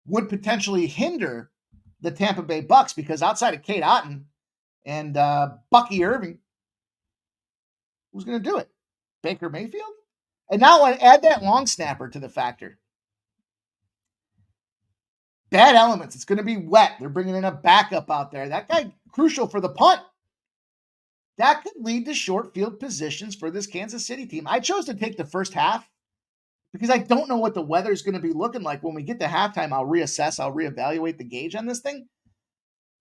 would potentially hinder the Tampa Bay Bucks because outside of Kate Otten and Bucky Irving, who's going to do it? Baker Mayfield? And now I add that long snapper to the factor. Bad elements. It's going to be wet. They're bringing in a backup out there. That guy, crucial for the punt. That could lead to short field positions for this Kansas City team. I chose to take the first half because I don't know what the weather is going to be looking like. When we get to halftime, I'll reassess. I'll reevaluate the gauge on this thing.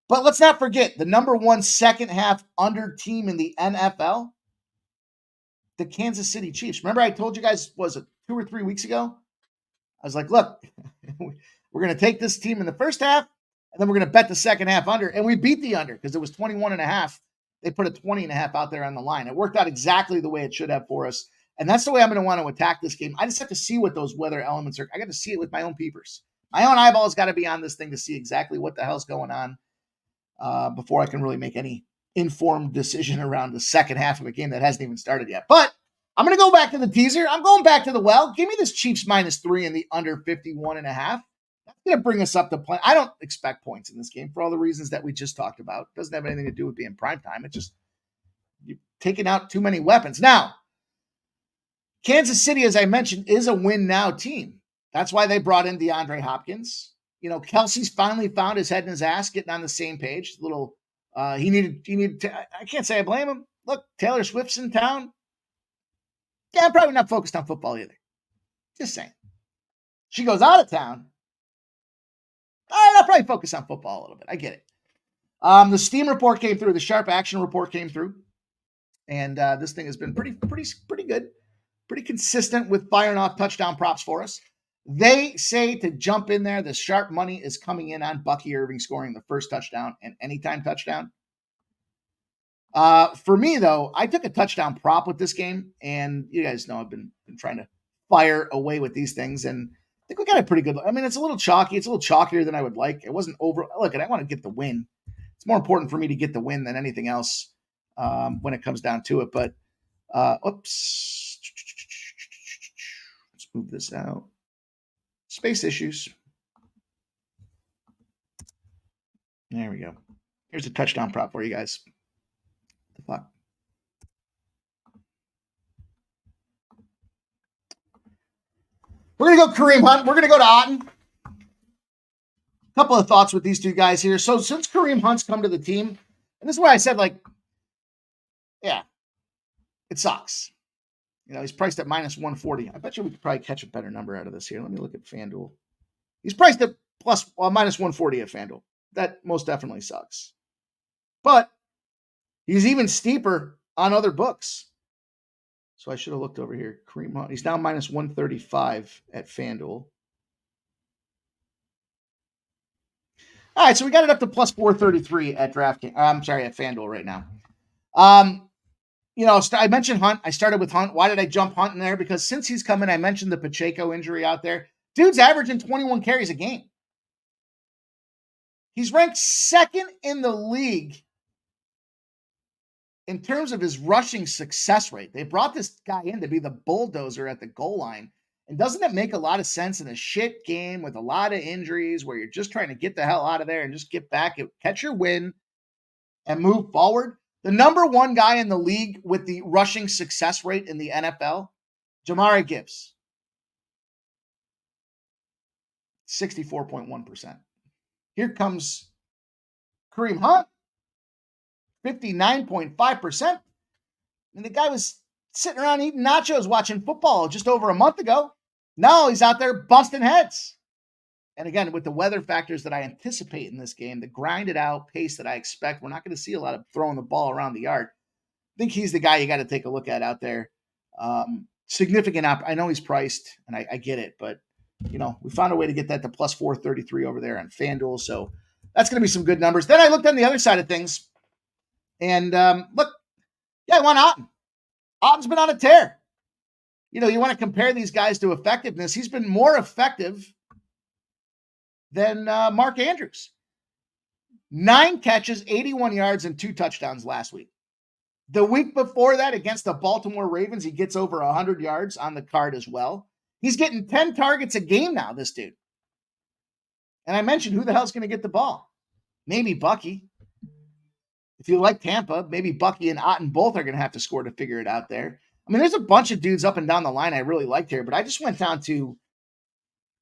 But let's not forget the number one second half under team in the NFL, the Kansas City Chiefs. Remember I told you guys, was it 2 or 3 weeks ago? I was like, look, we're going to take this team in the first half, and then we're going to bet the second half under. And we beat the under because it was 21.5. They put a 20.5 out there on the line. It worked out exactly the way it should have for us. And that's the way I'm going to want to attack this game. I just have to see what those weather elements are. I got to see it with my own peepers. My own eyeballs got to be on this thing to see exactly what the hell's going on before I can really make any informed decision around the second half of a game that hasn't even started yet. But I'm going to go back to the teaser. I'm going back to the well. Give me this Chiefs -3 and the under 51.5. That's going to bring us up to play. I don't expect points in this game for all the reasons that we just talked about. It doesn't have anything to do with being primetime. It's just you're taking out too many weapons. Now, Kansas City, as I mentioned, is a win now team. That's why they brought in DeAndre Hopkins. Kelsey's finally found his head in his ass, getting on the same page. He needed to, I can't say I blame him. Look, Taylor Swift's in town. Yeah, I'm probably not focused on football either. Just saying. She goes out of town. All right, I'll probably focus on football a little bit. I get it. The Steam report came through. The Sharp Action report came through. And this thing has been pretty good. Pretty consistent with firing off touchdown props for us. They say to jump in there, the sharp money is coming in on Bucky Irving scoring the first touchdown and anytime touchdown. For me, though, I took a touchdown prop with this game. And you guys know I've been trying to fire away with these things. And I think we got a pretty good. I mean, it's a little chalky. It's a little chalkier than I would like. It wasn't over. Look, I want to get the win. It's more important for me to get the win than anything else when it comes down to it. But, oops. Let's move this out. Space issues. There we go. Here's a touchdown prop for you guys. What the fuck? We're going to go Kareem Hunt. We're going to go to Otten. A couple of thoughts with these two guys here. So since Kareem Hunt's come to the team, and this is why I said, yeah, it sucks. He's priced at -140. I bet you we could probably catch a better number out of this here. Let me look at FanDuel. He's priced at -140 at FanDuel. That most definitely sucks. But He's even steeper on other books. So I should have looked over here. Kareem Hunt. He's now minus 135 at FanDuel. All right, so we got it up to plus 433 at DraftKings. I'm sorry, at FanDuel right now. I mentioned Hunt. I started with Hunt. Why did I jump Hunt in there? Because since he's come in, I mentioned the Pacheco injury out there. Dude's averaging 21 carries a game. He's ranked second in the league in terms of his rushing success rate. They brought this guy in to be the bulldozer at the goal line. And doesn't it make a lot of sense in a shit game with a lot of injuries where you're just trying to get the hell out of there and just get back, catch your win, and move forward? The number one guy in the league with the rushing success rate in the NFL, Jamari Gibbs, 64.1%. Here comes Kareem Hunt, 59.5%. And the guy was sitting around eating nachos watching football just over a month ago. Now he's out there busting heads. And again, with the weather factors that I anticipate in this game, the grinded out pace that I expect, we're not going to see a lot of throwing the ball around the yard. I think he's the guy you got to take a look at out there. Significant I know he's priced, and I get it, but we found a way to get that to plus 433 over there on FanDuel. So that's going to be some good numbers. Then I looked on the other side of things, and look, I want Otten. Otten's been on a tear. You want to compare these guys to effectiveness. He's been more effective than Mark Andrews. 9 catches, 81 yards, and 2 touchdowns last week. The week before that, against the Baltimore Ravens, he gets over 100 yards on the card as well. He's getting 10 targets a game now, this dude. And I mentioned, who the hell's going to get the ball? Maybe Bucky. If you like Tampa, maybe Bucky and Otten both are going to have to score to figure it out there. I mean, there's a bunch of dudes up and down the line I really liked here, but I just went down to,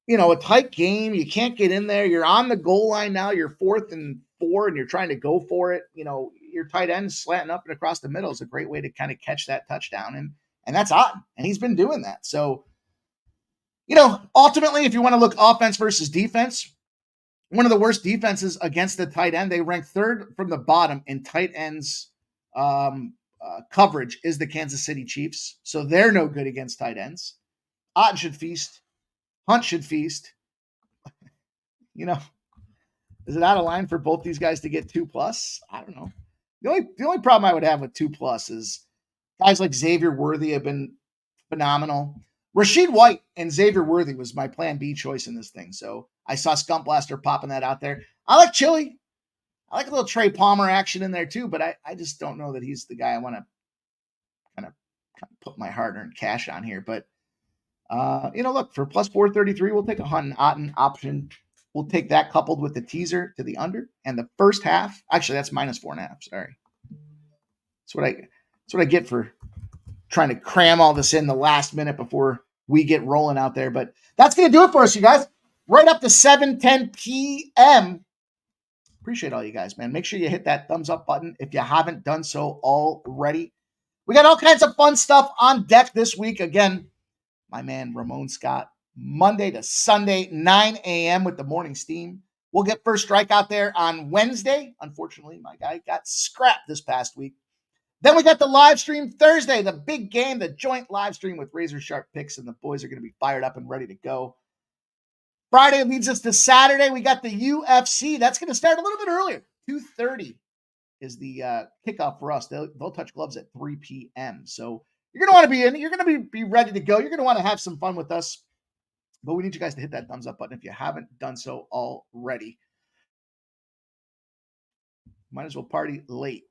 a tight game. You can't get in there. You're on the goal line now. You're 4th and 4, and you're trying to go for it. Your tight end slanting up and across the middle is a great way to kind of catch that touchdown. And that's Otten, and he's been doing that. So, ultimately, if you want to look offense versus defense, one of the worst defenses against the tight end, they rank 3rd from the bottom in tight ends coverage is the Kansas City Chiefs. So they're no good against tight ends. Otten should feast. Hunt should feast. Is it out of line for both these guys to get 2+? I don't know. The only problem I would have with 2+ is guys like Xavier Worthy have been phenomenal. Rashid White and Xavier Worthy was my plan B choice in this thing. So I saw Skunk Blaster popping that out there. I like Chili. I like a little Trey Palmer action in there too, but I just don't know that he's the guy I want to kind of put my hard-earned cash on here. But, look, for plus 433, we'll take a Hunt and Otten option. We'll take that coupled with the teaser to the under and the first half. Actually, that's minus 4.5. Sorry. That's what I get for trying to cram all this in the last minute before we get rolling out there. But that's going to do it for us, you guys. Right up to 7:10 p.m. Appreciate all you guys, man. Make sure you hit that thumbs up button if you haven't done so already. We got all kinds of fun stuff on deck this week. Again, my man Ramon Scott, Monday to Sunday, 9 a.m. with the morning steam. We'll get First Strike out there on Wednesday. Unfortunately, my guy got scrapped this past week. Then we got the live stream Thursday, the big game, the joint live stream with Razor Sharp Picks, and the boys are going to be fired up and ready to go. Friday leads us to Saturday. We got the UFC. That's going to start a little bit earlier. 2:30 is the kickoff for us. They'll touch gloves at 3 p.m. So you're going to want to be in. You're going to be ready to go. You're going to want to have some fun with us. But we need you guys to hit that thumbs up button if you haven't done so already. Might as well party late.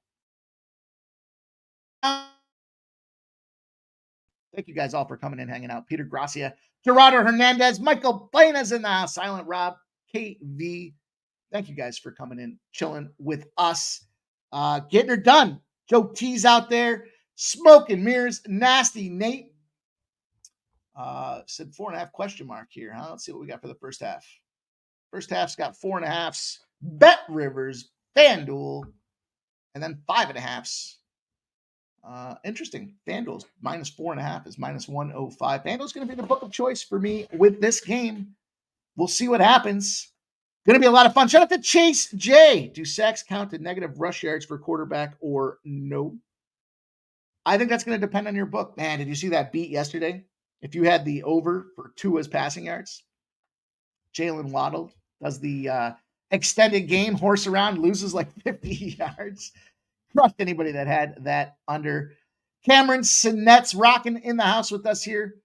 Thank you guys all for coming in, hanging out. Peter Gracia, Gerardo Hernandez, Michael Blaina's in the house, Silent Rob, KV. Thank you guys for coming in, chilling with us. Getting her done. Joe T's out there, Smoke and Mirrors, Nasty Nate. Said 4.5 question mark here. Huh? Let's see what we got for the first half. First half's got 4.5s. Bet Rivers, FanDuel, and then 5.5s. Interesting. FanDuel's minus 4.5 is minus 105. FanDuel's going to be the book of choice for me with this game. We'll see what happens. Going to be a lot of fun. Shout out to Chase J. Do sacks count to negative rush yards for quarterback or no? I think that's going to depend on your book. Man, did you see that beat yesterday? If you had the over for Tua's passing yards, Jalen Waddle does the extended game, horse around, loses like 50 yards. Crushed anybody that had that under. Cameron Sinet's rocking in the house with us here.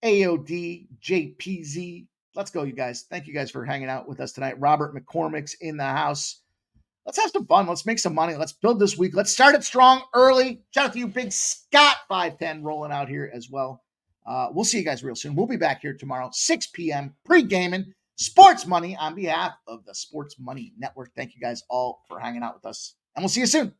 AOD, JPZ. Let's go, you guys. Thank you guys for hanging out with us tonight. Robert McCormick's in the house. Let's have some fun. Let's make some money. Let's build this week. Let's start it strong early. Shout out to you, Big Scott 510 rolling out here as well. We'll see you guys real soon. We'll be back here tomorrow, 6 p.m. pre-gaming sports money on behalf of the Sports Money Network. Thank you guys all for hanging out with us, and we'll see you soon.